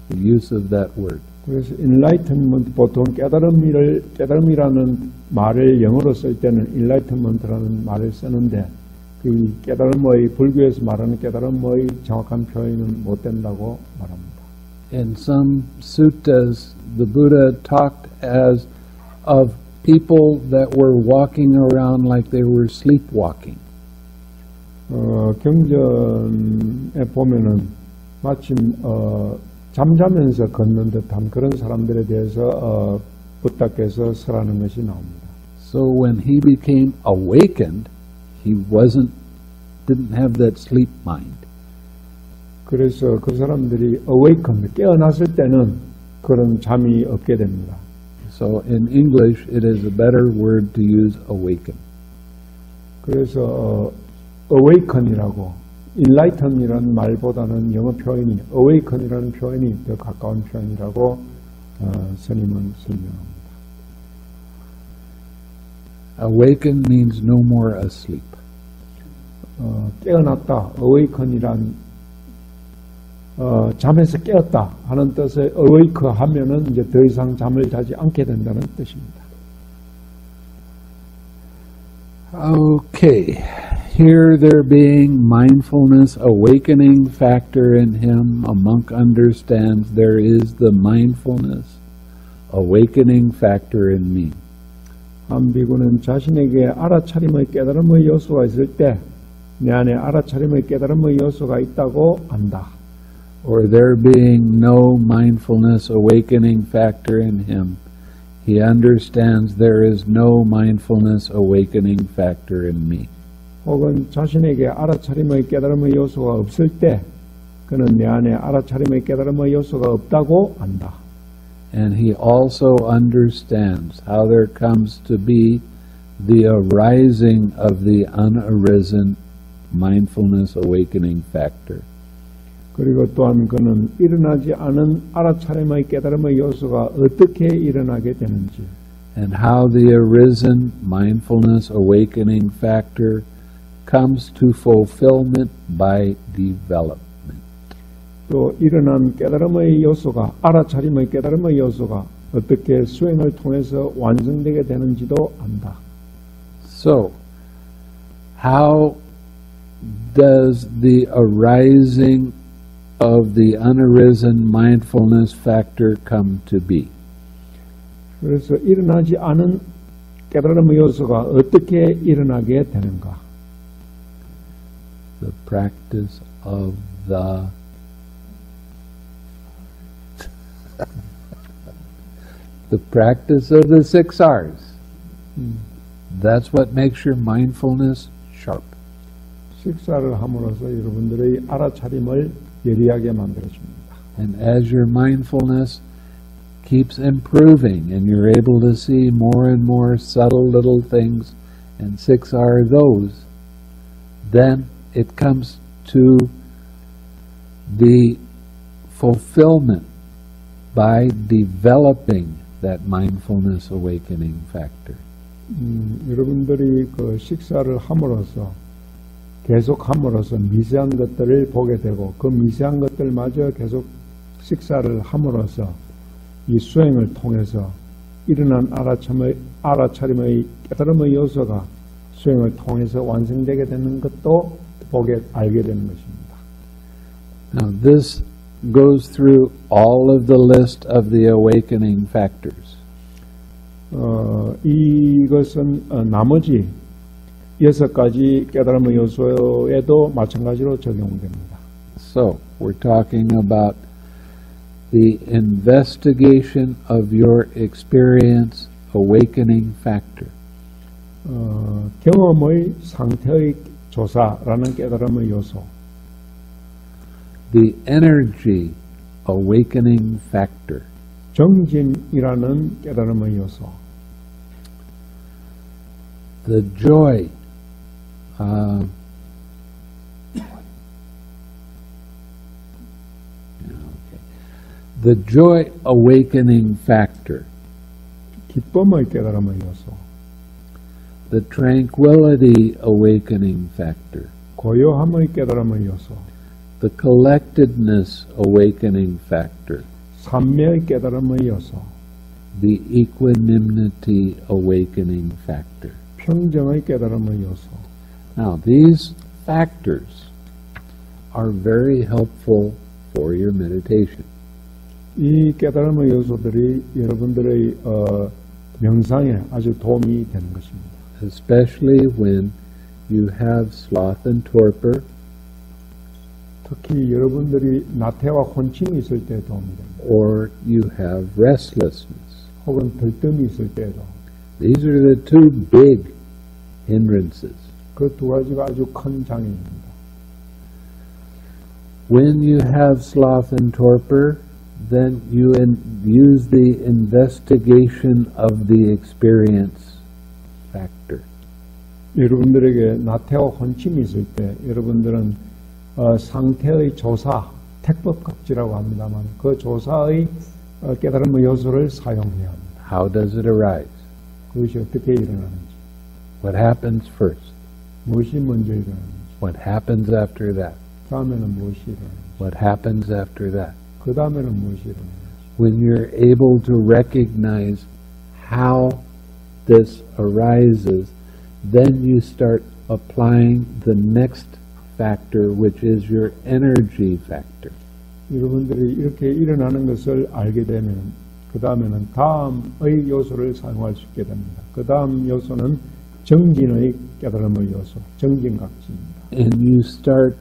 the use of that word. 그래서 enlightenment 보통 깨달음이라는 말을 영어로 쓸 때는 enlightenment라는 말을 쓰는데 그 깨달음의 불교에서 말하는 깨달음의 정확한 표현은 못 된다고 말합니다. In some suttas, the Buddha talked as of people that were walking around like they were sleepwalking. 경전에 보면은 마침 잠자면서 걷는 듯한 그런 사람들에 대해서 부탁해서 설하는 것이 나옵니다. So when he became awakened, he didn't have that sleep mind. 그래서 그 사람들이 awaken, 깨어났을 때는 그런 잠이 없게 됩니다. So in English, it is a better word to use awaken. 그래서 awaken이라고 enlighten이라는 말보다는 영어 표현이 awaken이라는 표현이 더 가까운 표현이라고 스님은 설명합니다. Awaken means no more asleep. 깨어났다, awaken이란 잠에서 깨었다 하는 뜻의 awake 하면은 이제 더 이상 잠을 자지 않게 된다는 뜻입니다. Okay, here there being mindfulness awakening factor in him, a monk understands there is the mindfulness awakening factor in me. 한 비구는 자신에게 알아차림의 깨달음의 요소가 있을 때 내 안에 알아차림의 깨달음의 요소가 있다고 안다. Or there being no mindfulness awakening factor in him, he understands there is no mindfulness awakening factor in me. 혹은 자신에게 알아차림의 깨달음의 요소가 없을 때 그는 내 안에 알아차림의 깨달음의 요소가 없다고 안다. And he also understands how there comes to be the arising of the unarisen mindfulness awakening factor. 그리고 또한 그는 일어나지 않은 알아차림의 깨달음의 요소가 어떻게 일어나게 되는지, and how the arisen mindfulness awakening factor comes to fulfillment by development. 또 일어난 깨달음의 요소가, 알아차림의 깨달음의 요소가 어떻게 수행을 통해서 완성되게 되는지도 안다. So, how does the arising of the unarisen mindfulness factor come to be? 그래서 일어나지 않은 깨달음의 요소가 어떻게 일어나게 되는가? The practice of the practice of the 6 R's. That's what makes your mindfulness sharp. 식사를 함으로써 여러분들의 알아차림을 예리하게 만들어줍니다. And as your mindfulness keeps improving and you're able to see more and more subtle little things, and 6 are those, then it comes to the fulfillment by developing that mindfulness awakening factor. 여러분들이 그 식사를 함으로써 계속 함으로써 미세한 것들을 보게 되고, 그 미세한 것들마저 계속 식사를 함으로써 이 수행을 통해서 일어난 알아차림의 깨달음의 요소가 수행을 통해서 완성되게 되는 것도 알게 되는 것입니다. Now this goes through all of the list of the awakening factors. 이것은 나머지 6가지 깨달음의 요소에도 마찬가지로 적용됩니다. So, we're talking about the investigation of your experience awakening factor. 경험의 상태의 조사라는 깨달음의 요소, the energy awakening factor, 정진이라는 깨달음의 요소, the joy the joy awakening factor, 기쁨의 깨달음의 요소, the tranquility awakening factor, 고요함의 깨달음의 요소, the collectedness awakening factor, 산매의 깨달음의 요소, the equanimity awakening factor. 평정의 깨달음의 요소. Now, these factors are very helpful for your meditation. 이 깨달음의 요소들이 여러분들의 명상에 아주 도움이 되는 것입니다. Especially when you have sloth and torpor, 특히 여러분들이 나태와 혼침이 있을 때 도움이 됩니다. or you have restlessness. 혹은 들뜸이 있을 때도. These are the two big hindrances. 그 두 가지가 아주 큰 장애입니다. When you have sloth and torpor, then you use the investigation of the experience factor. 여러분들에게 나태와 혼침이 있을 때 여러분들은 상태의 조사, 택법각지라고 합니다만 그 조사의 깨달음의 요소를 사용해야 합니다. How does it arise? 그것이 어떻게 일어나는지, What happens first? 무엇이 먼저 일어나는지, What happens after that? 다음에는 무엇이 일어나는지, What happens after that? 그 다음에는 무엇이 일어나는지. When you're able to recognize how this arises, then you start applying the next factor, which is your energy factor. 여러분들이 이렇게 일어나는 것을 알게 되면 그 다음에는 다음의 요소를 사용할 수 있게 됩니다. 그 다음 요소는 정진의 깨달음의 요소, 정진각지입니다. And you start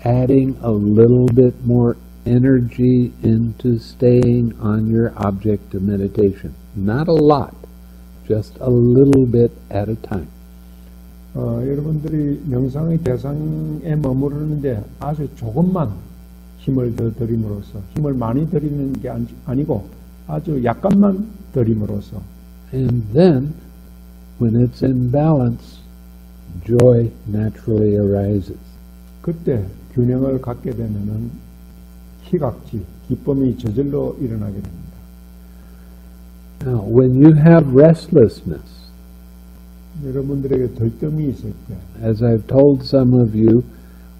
adding a little bit more energy into staying on your object of meditation. Not a lot, just a little bit at a time. 여러분들이 명상의 대상에 머무르는데 아주 조금만 힘을 더 들임으로써, 힘을 많이 들이는 게 아니고 아주 약간만 들임으로써 And then, when it's in balance, joy naturally arises. 그때 균형을 갖게 되면은 희각지, 기쁨이 저절로 일어나게 됩니다. Now, when you have restlessness, 여러분들에게 들뜸이 있을 때, as I've told some of you,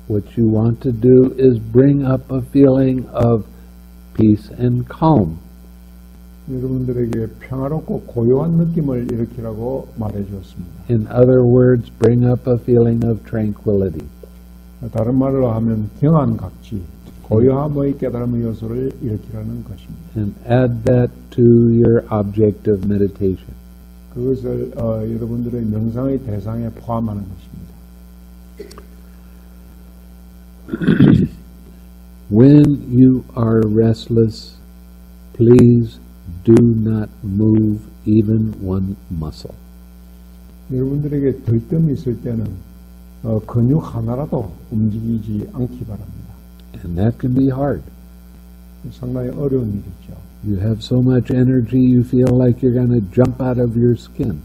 what you want to do is bring up a feeling of peace and calm. 여러분들에게 평화롭고 고요한 느낌을 일으키라고 말해 주었습니다. In other words, bring up a feeling of tranquility. 다른 말로 하면 경안각지, 고요함의 깨달음의 요소를 일으키라는 것입니다. And add that to your object of meditation. 그것을 여러분들의 명상의 대상에 포함하는 것입니다. When you are restless, please do not move even one muscle. 여러분들에게 들뜸이 있을 때는 근육 하나라도 움직이지 않기 바랍니다. And that can be hard. 상당히 어려운 일이죠. You have so much energy, you feel like you're going to jump out of your skin.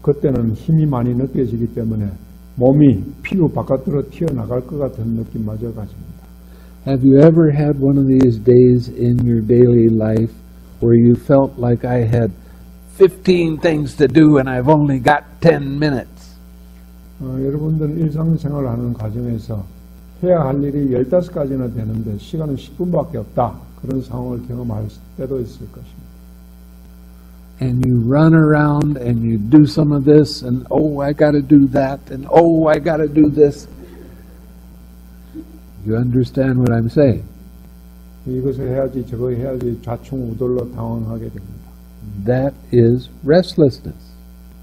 그때는 힘이 많이 느껴지기 때문에 몸이 피부 바깥으로 튀어나갈 것 같은 느낌마저 가집니다. Have you ever had one of these days in your daily life where you felt like I had 15 things to do and I've only got 10 minutes? 여러분들은 일상생활을 하는 과정에서 해야 할 일이 15가지나 되는데 시간은 10분밖에 없다. 그런 상황을 경험할 때도 있을 것입니다. And you run around and you do some of this and oh, I got to do that and oh, I got to do this. You understand what I'm saying? 이것을 해야지 저거 해야지 좌충우돌로 당황하게 됩니다. That is restlessness.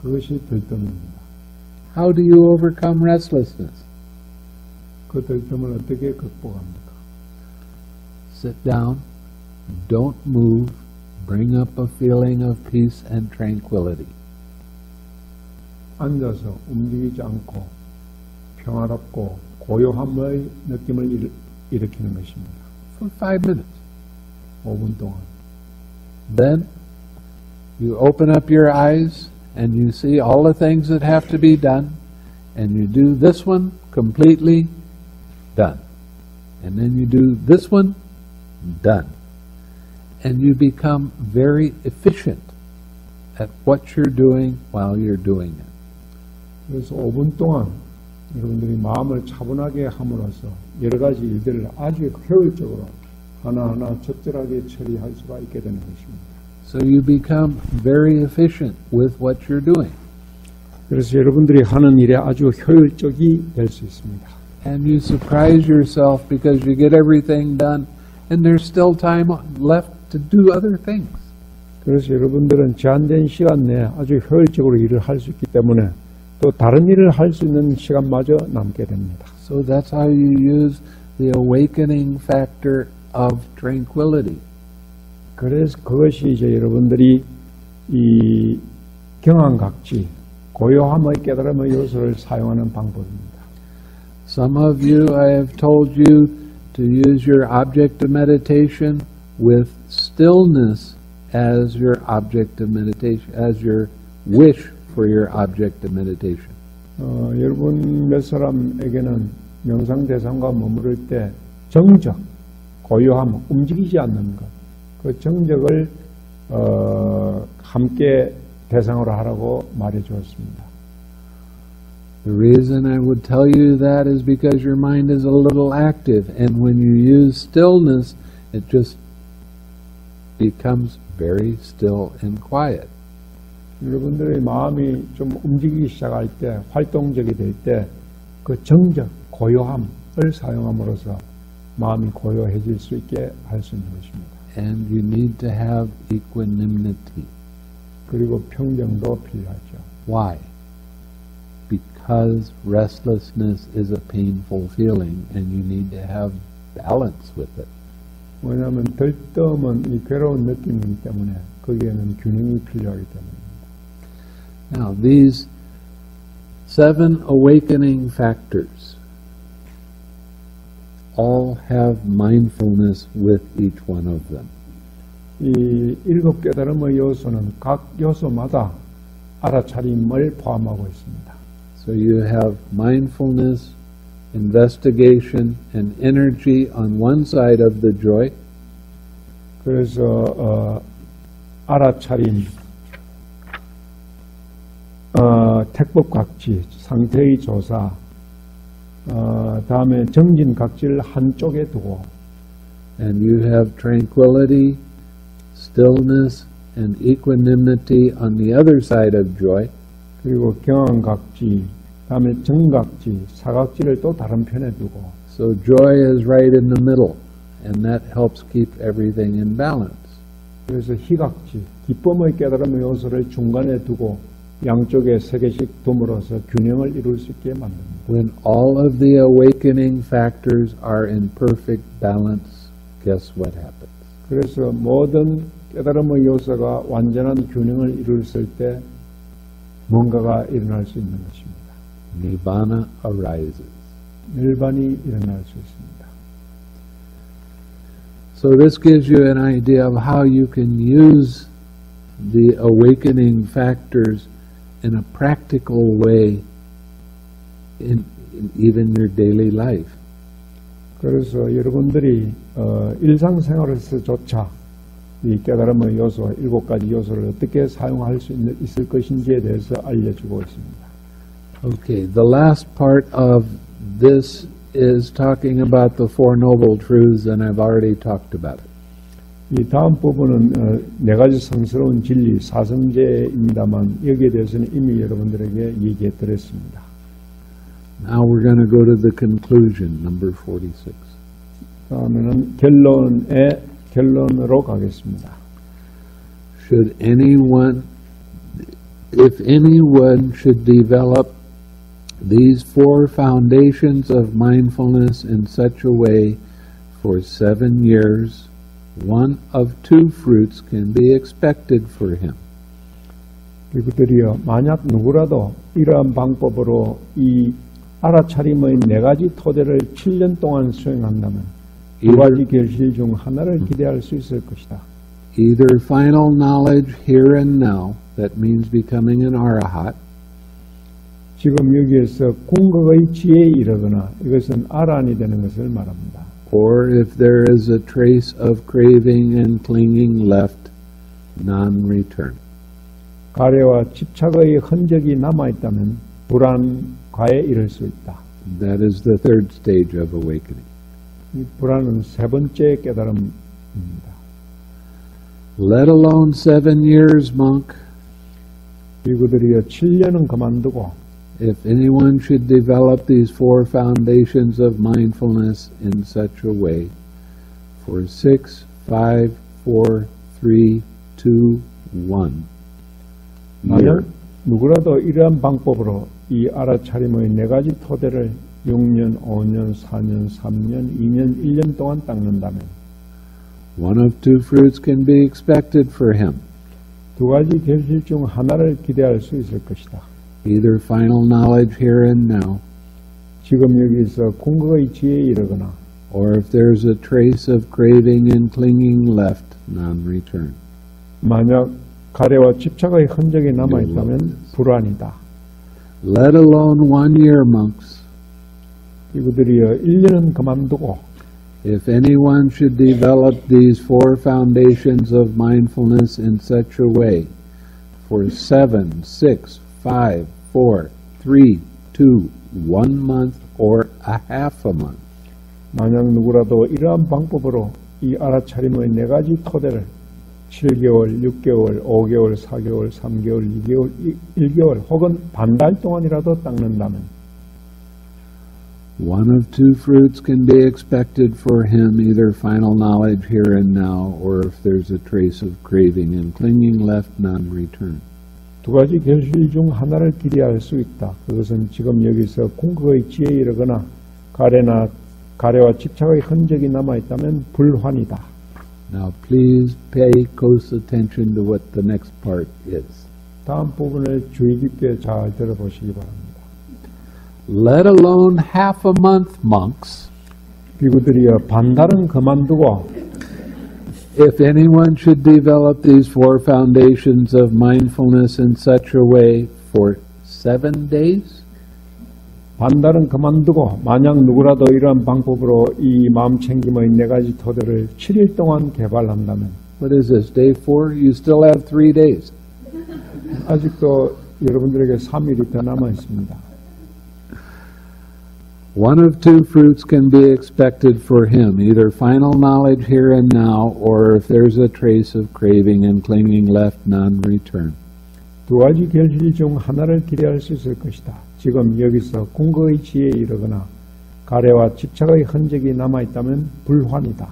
그것이 들뜸입니다. How do you overcome restlessness? 그 들뜸을 어떻게 극복합니까? Sit down, don't move, bring up a feeling of peace and tranquility. 앉아서 움직이지 않고 평화롭고 고요함의 느낌을 일으키는 것입니다. For 5 minutes. 5분 동안. Then you open up your eyes and you see all the things that have to be done and you do this one completely done. And then you do this one done. And you become very efficient at what you're doing while you're doing it. 그래서 5분 동안 여러분들이 마음을 차분하게 함으로써 여러 가지 일들을 아주 효율적으로 하나하나 적절하게 처리할 수가 있게 되는 것입니다. So you become very efficient with what you're doing. 그래서 여러분들이 하는 일에 아주 효율적이 될 수 있습니다. And you surprise yourself because you get everything done and there's still time left to do other things. 그래서 여러분들은 제한된 시간 내에 아주 효율적으로 일을 할 수 있기 때문에 또 다른 일을 할 수 있는 시간마저 남게 됩니다. So that's how you use the awakening factor of tranquility. 그래서 그것이 이제 여러분들이 이 경안각지, 고요함의 깨달음의 요소를 사용하는 방법입니다. Some of you, I have told you to use your object of meditation with stillness as your object of meditation, as your wish for your object of meditation. 여러분 몇 사람에게는 명상 대상과 머무를 때 정적, 고요함, 움직이지 않는 것, 그 정적을 함께 대상으로 하라고 말해 주었습니다. The reason I would tell you that is because your mind is a little active, and when you use stillness, it just becomes very still and quiet. 여러분들의 마음이 좀 움직이기 시작할 때, 활동적이 될 때, 그 정적, 고요함을 사용함으로써 마음이 고요해질 수 있게 할 수 있는 것입니다. And you need to have equanimity. 그리고 평정도 필요하죠. Why? Because restlessness is a painful feeling and you need to have balance with it. 왜냐하면 들뜸은 이 괴로운 느낌이기 때문에 거기에는 균형이 필요하기 때문입니다. Now, these 7 awakening factors all have mindfulness with each one of them. 이 일곱 깨달음의 요소는 각 요소마다 알아차림을 포함하고 있습니다. So you have mindfulness, investigation, and energy on one side of the joy. 그래서 알아차림, 택법각지, 상태의 조사, 다음에 정진각지를 한쪽에 두고 And you have tranquility, stillness, and equanimity on the other side of joy. 그리고 경안각지, 다음에 정각지, 사각지를 또 다른 편에 두고 So joy is right in the middle, and that helps keep everything in balance. 그래서 희각지, 기쁨의 깨달음의 요소를 중간에 두고 양쪽에 세 개씩 둠으로써 균형을 이룰 수 있게 만듭니다. When all of the awakening factors are in perfect balance, guess what happens? 그래서 모든 깨달음의 요소가 완전한 균형을 이룰 때 뭔가가 일어날 수 있는 것입니다. Nibbāna arises. 닐반이 일어날 수 있습니다. So this gives you an idea of how you can use the awakening factors in a practical way in even your daily life. 그래서 여러분들이 일상생활에서조차 이 깨달음의 요소, 7가지 요소를 어떻게 사용할 수 있을 것인지에 대해서 알려주고 있습니다. Okay, the last part of this is talking about the Four Noble Truths, and I've already talked about it. 이 다음 부분은 네 가지 성스러운 진리, 사성제입니다만 여기에 대해서는 이미 여러분들에게 얘기해 드렸습니다. Now we're going to go to the conclusion, number 46. 다음에는 결론으로 가겠습니다. If anyone should develop these four foundations of mindfulness in such a way for 7 years, one of two fruits can be expected for him. 그들이요, 만약 누구라도 이러한 방법으로 이 알아차림의 네 가지 토대를 7년 동안 수행한다면 두 가지 결실 중 하나를 기대할 수 있을 것이다. Either final knowledge here and now, that means becoming an arahat, 지금 여기에서 궁극의 지혜에 이르거나 이것은 아란이 되는 것을 말합니다. or if there is a trace of craving and clinging left, non-return. 가래와 집착의 흔적이 남아있다면 불안과에 이를 수 있다. That is the third stage of awakening. 이 불안은 세 번째 깨달음입니다. Let alone 7 years, monk, 이구들이여 7년은 그만두고 if anyone should develop these four foundations of mindfulness in such a way, for 6, 5, 4, 3, 2, 1 만약 누구라도 이러한 방법으로 이 알아차림의 네 가지 토대를 6년, 5년, 4년, 3년, 2년, 1년 동안 닦는다면 one of two fruits can be expected for him. 두 가지 결실 중 하나를 기대할 수 있을 것이다. Either final knowledge here and now, 지금 여기서 궁극의 지혜에 이르거나 or if there's a trace of craving and clinging left, non-return. 만약 가래와 집착의 흔적이 남아있다면 불안이다. Let alone 1 year, monks, 이구들이여 1년은 그만두고 if anyone should develop these four foundations of mindfulness in such a way, for 7, 6, 5, 4, 3, 2, 1 month, or a half a month. 만약 누구라도 이러한 방법으로 이 알아차림의 네 가지 토대를 7개월, 6개월, 5개월, 4개월, 3개월, 2개월, 1개월 혹은 반달 동안이라도 닦는다면 One of two fruits can be expected for him, either final knowledge here and now, or if there's a trace of craving and clinging left, non-return. 두 가지 결실 중 하나를 기대할 수 있다. 그것은 지금 여기서 궁극의 지혜에 이르거나 가래와 집착의 흔적이 남아있다면 불환이다. Now please pay close attention to what the next part is. 다음 부분을 주의 깊게 잘 들어보시기 바랍니다. Let alone half a month, monks, 비구들이여 반달은 그만두고 If anyone should develop these four foundations of mindfulness in such a way for 7 days, 반달은 그만두고 만약 누구라도 이러한 방법으로 이 마음 챙김의 4가지 토대를 7일 동안 개발한다면 what is this, day 4? You still have 3 days. 아직도 여러분들에게 3일이 더 남아 있습니다. One of two fruits can be expected for him, either final knowledge here and now, or if there's a trace of craving and clinging left, none return. 2가지 결실 중 하나를 기대할 수 있을 것이다. 지금 여기서 궁극의 지혜에 이르거나 가래와 집착의 흔적이 남아있다면 불환이다.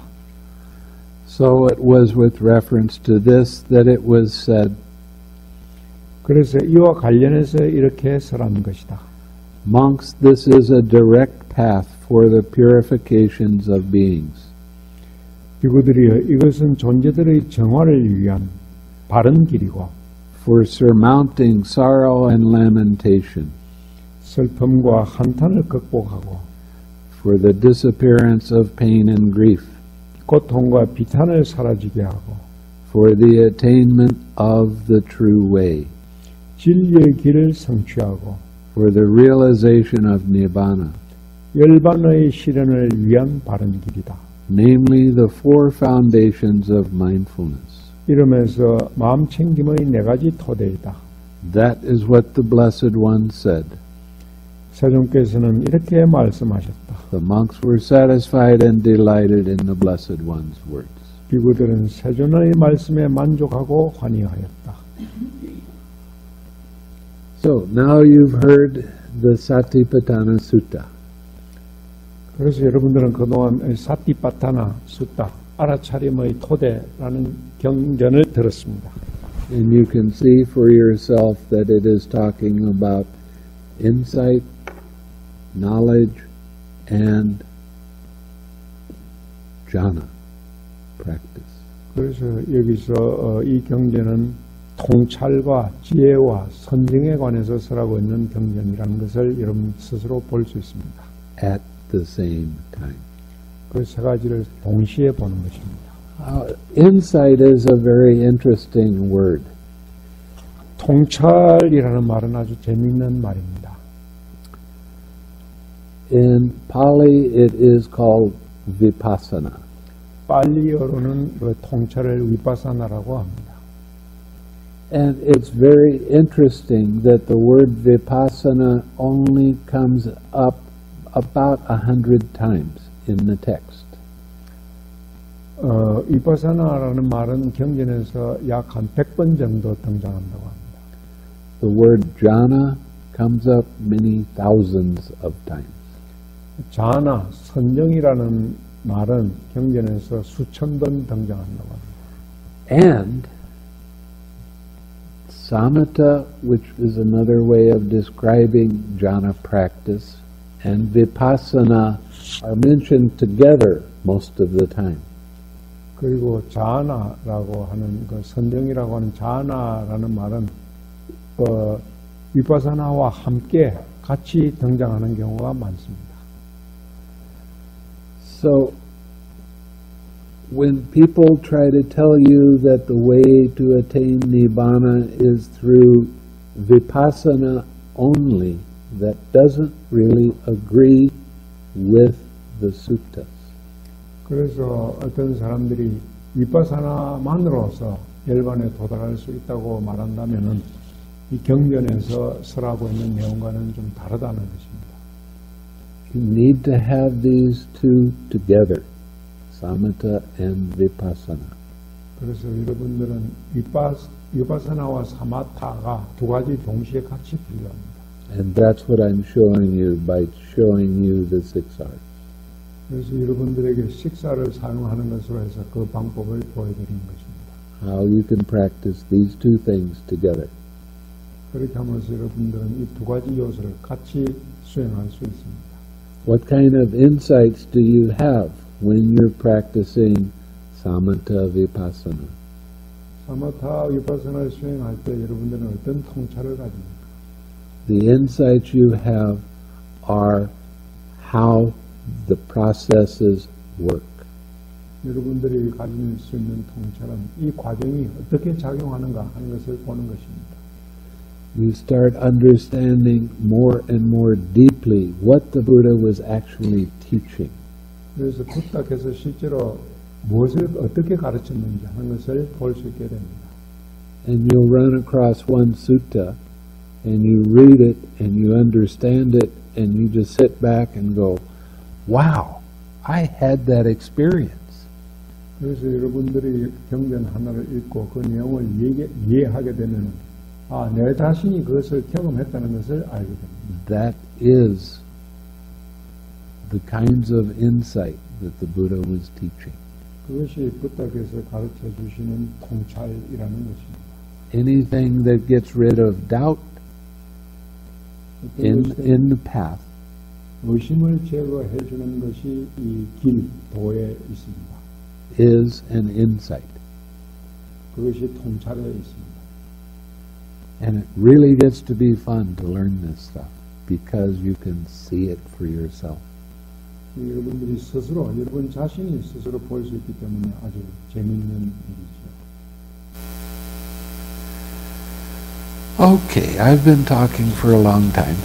So it was with reference to this that it was said, 그래서 이와 관련해서 이렇게 설한 것이다. Monks, this is a direct path for the purifications of beings. 비구들이여, 이것은 존재들의 정화를 위한 바른 길이고 For surmounting sorrow and lamentation, 슬픔과 한탄을 극복하고 for the disappearance of pain and grief, 고통과 비탄을 사라지게 하고 for the attainment of the true way, 진리의 길을 성취하고 for the realization of Nibbāna, 열반의 실현을 위한 바른 길이다. namely the four foundations of mindfulness. 이러면서 마음 챙김의 4가지 토대이다. That is what the Blessed One said. 세존께서는 이렇게 말씀하셨다. The monks were satisfied and delighted in the Blessed One's words. 비구들은 세존의 말씀에 만족하고 환희하였다. So now you've heard the Satipaṭṭhāna Sutta. 그래서 여러분들은 그동안 사티파타나 숫다, 알아차림의 토대라는 경전을 들었습니다. And you can see for yourself that it is talking about insight, knowledge, and jhana practice. 그래서 여기서 이 경전은 통찰과 지혜와 선정에 관해서 설하고 있는 경전이라는 것을 여러분 스스로 볼 수 있습니다. At the same time. 그 3가지를 동시에 보는 것입니다. Insight is a very interesting word. 통찰이라는 말은 아주 재미있는 말입니다. In Pali it is called vipassana. 팔리어로는 그 통찰을 위파사나라고 합니다. And it's very interesting that the word vipassana only comes up about 100 times in the text. 위파사나라는 말은 경전에서 약 한 100번 정도 등장한다고 합니다. The word jhana comes up many thousands of times. 자나, 선정이라는 말은 경전에서 수천 번 등장한다고 합니다. And samatha, which is another way of describing jhana practice, and vipassana are mentioned together most of the time. 그리고 자나라고 하는 그 선정이라고 하는 자나라는 말은 위파사나와 함께 같이 등장하는 경우가 많습니다. So when people try to tell you that the way to attain Nibbāna is through vipassana only, that doesn't really agree with the suttas. 그래서 어떤 사람들이 위파사나만으로서 열반에 도달할 수 있다고 말한다면은 이 경전에서 설하고 있는 내용과는 좀 다르다는 것입니다. You need to have these two together, samatha and vipassana. 그래서 여러분들은 위파사나와 사마타가 2가지 동시에 같이 필요합니다. And that's what I'm showing you by showing you the 6Rs. 그래서 여러분들에게 식사를 사용하는 것으로 해서 그 방법을 보여드린 것입니다. How you can practice these two things together. 그렇게 하면서 여러분들은 이 2가지 요소를 같이 수행할 수 있습니다. What kind of insights do you have when you're practicing samatha vipassana? 사마타 위파사나를 수행할 때 여러분들은 어떤 통찰을 가집니까? The insights you have are how the processes work. 여러분들이 가질 수 있는 통찰은 이 과정이 어떻게 작용하는가 하는 것을 보는 것입니다. You start understanding more and more deeply what the Buddha was actually teaching. 그래서 부다께서 실제로 무엇을 어떻게 가르쳤는지 하는 것을 볼 수 있게 됩니다. And you'll run across one sutta, and you read it, and you understand it, and you just sit back and go, wow, I had that experience. 그래서 여러분들이 경전 하나를 읽고 그 내용을 이해하게 되면 내 자신이 그것을 경험했다는 것을 알게 됩니다. That is the kinds of insight that the Buddha was teaching. 그것이 부다께서 가르쳐 주시는 통찰이라는 것입니다. Anything that gets rid of doubt in the path 의심을 제거해 주는 것이 이 길, 도에 있습니다. is an insight. 그것이 통찰에 있습니다. And it really gets to be fun to learn this stuff because you can see it for yourself. 여러분들이 스스로, 여러분 자신이 스스로 볼 수 있기 때문에 아주 재미있는 일이죠. Okay, I've been talking for a long time.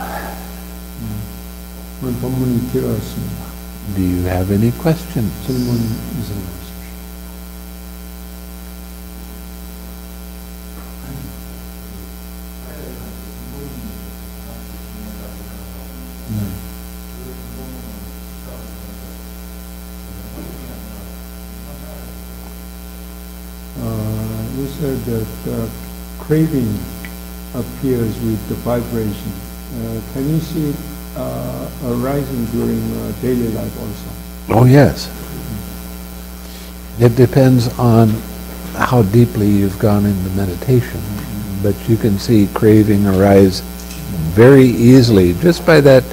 오늘 본문이 길었습니다. Do you have any questions? 질문 있으면 하십시오. You said that craving appears with the vibration. Can you see it arising during daily life also? Oh, yes. It depends on how deeply you've gone into meditation, but you can see craving arise very easily just by that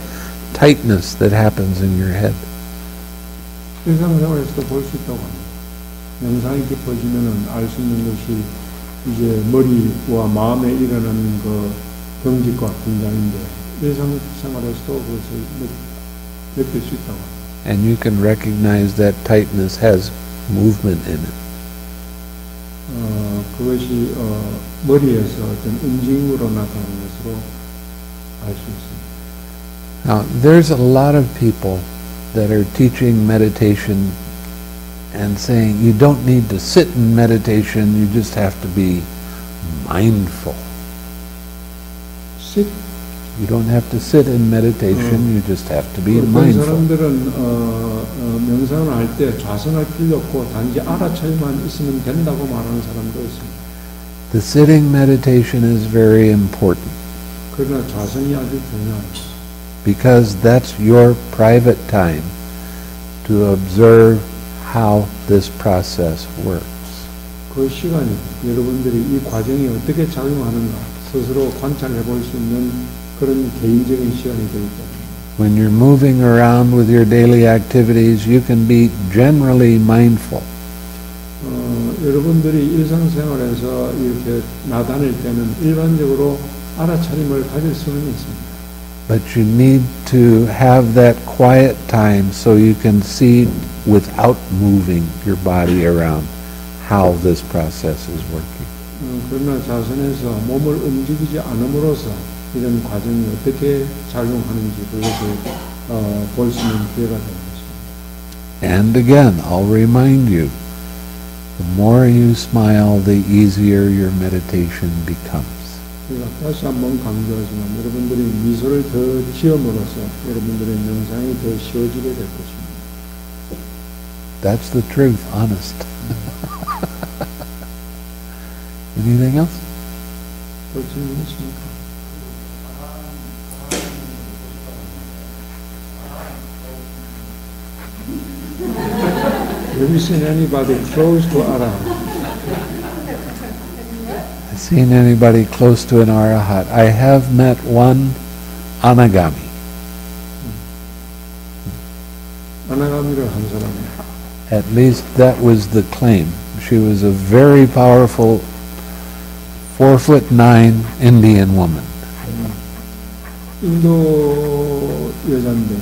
tightness that happens in your head. 일상생활에서도 볼 수 있다고 합니다. 명상이 깊어지면은 알 수 있는 것이 이제 머리와 마음에 일어나는 그 경직과 긴장인데 일상생활에서도 그것을 느낄 수 있다고 합니다. And you can recognize that tightness has movement in it. 그것이 머리에서 어떤 움직임으로 나타나는 것으로 알 수 있습니다. Now, there's a lot of people that are teaching meditation and saying you don't need to sit in meditation, you just have to be mindful. Sit? You don't have to sit in meditation, you just have to be 어떤 mindful. 사람들은 명상을 할 때 좌선할 필요 없고 단지 알아차리만 있으면 된다고 말하는 사람도 있습니다. The sitting meditation is very important 그러나 좌선이 아주 중요합니다. because that's your private time to observe how this process works. 그 시간이 여러분들이 이 과정이 어떻게 작용하는가 스스로 관찰해 볼 수 있는 그런 개인적인 시간이 되기 때문에 When you're moving around with your daily activities, you can be generally mindful. 여러분들이 일상생활에서 이렇게 나다닐 때는 일반적으로 알아차림을 가질 수는 있습니다. But you need to have that quiet time so you can see without moving your body around how this process is working. 그러나 자선에서 몸을 움직이지 않음으로써 이런 과정이 어떻게 작용하는지 그것을 볼 수 있는 기회가 되는 것입니다. And again, I'll remind you, the more you smile, the easier your meditation becomes. 제가 다시 한번 강조하지만 여러분들이 미소를 더 지음으로써 여러분들의 명상이 더 쉬워지게 될 것입니다. That's the truth, honest. Anything else? 또 질문 있습니까? Have you seen anybody close to Arahant? Seen anybody close to an arahat? I have met one anagami. 아나가미를 한 사람이에요. At least that was the claim. She was a very powerful 4'9" Indian woman. 인도 여자인데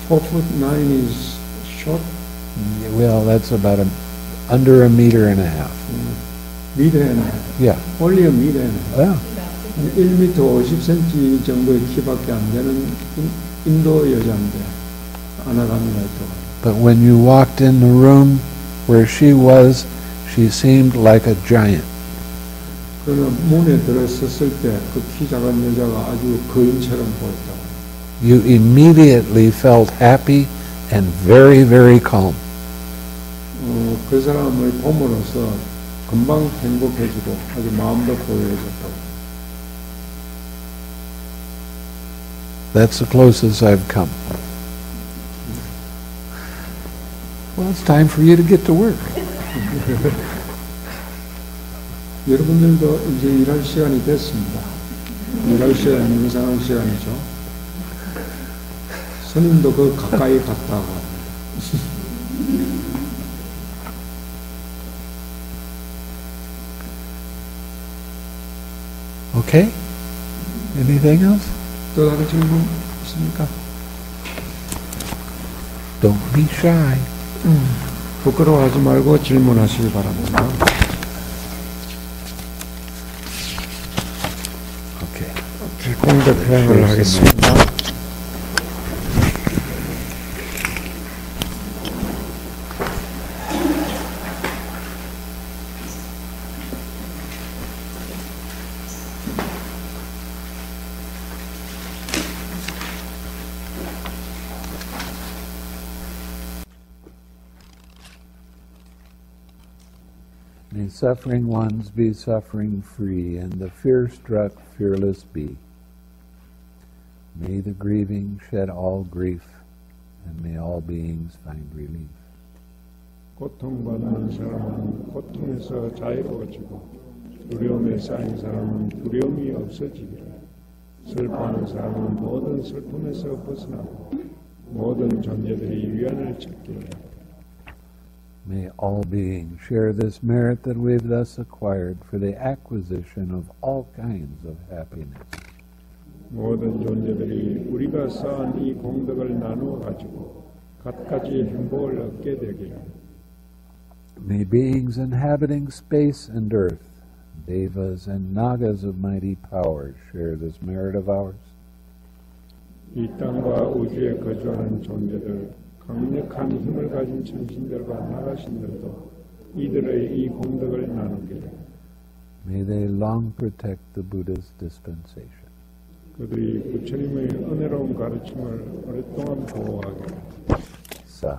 4'9" is short. Well, that's about under a meter and a half. 미터 and a half. Yeah. Only a meter and a half. Well, 1m 50cm 정도의 키밖에 안 되는 인도 여자인데 아나가미가 있더라고요. but when you walked in the room where she was, she seemed like a giant. 그러나 문에 들어섰을 때 그 키 작은 여자가 아주 거인처럼 보였다고. You immediately felt happy and very, very calm. 그 사람을 봄으로써 금방 행복해지고 아주 마음도 고요해졌다고. That's the closest I've come. Well, it's time for you to get to work. 여러분들도 이제 일할 시간이 됐습니다. 일할 시간, 명상할 시간이죠. 스님도 그 가까이 갔다고 합니다. Okay? Anything else? 또 다른 질문 있습니까? Don't be shy. 부끄러워하지 말고 질문하시기 바랍니다. Okay. 공덕 회양을 하겠습니다. May suffering ones be suffering free, and the fear-struck fearless be. May the grieving shed all grief, and may all beings find relief. 고통받는 사람은 고통에서 자유로워지고 두려움에 쌓인 사람은 두려움이 없어지기를. 슬퍼하는 사람은 모든 슬픔에서 벗어나고 모든 존재들이 위안을 찾기를. May all beings share this merit that we've thus acquired for the acquisition of all kinds of happiness. 모든 존재들이 우리가 쌓은 이 공덕을 나누어 가지고 갖가지 행복을 얻게 되기를. May beings inhabiting space and earth, devas and nagas of mighty power, share this merit of ours. 이 땅과 우주에 거주하는 존재들, 강력한 힘을 가진 천신들과 나가신들도 이들의 이 공덕을 나누기를. May they long protect the Buddha's dispensation. 그들이 부처님의 은혜로운 가르침을 오랫동안 보호하기를. Sa.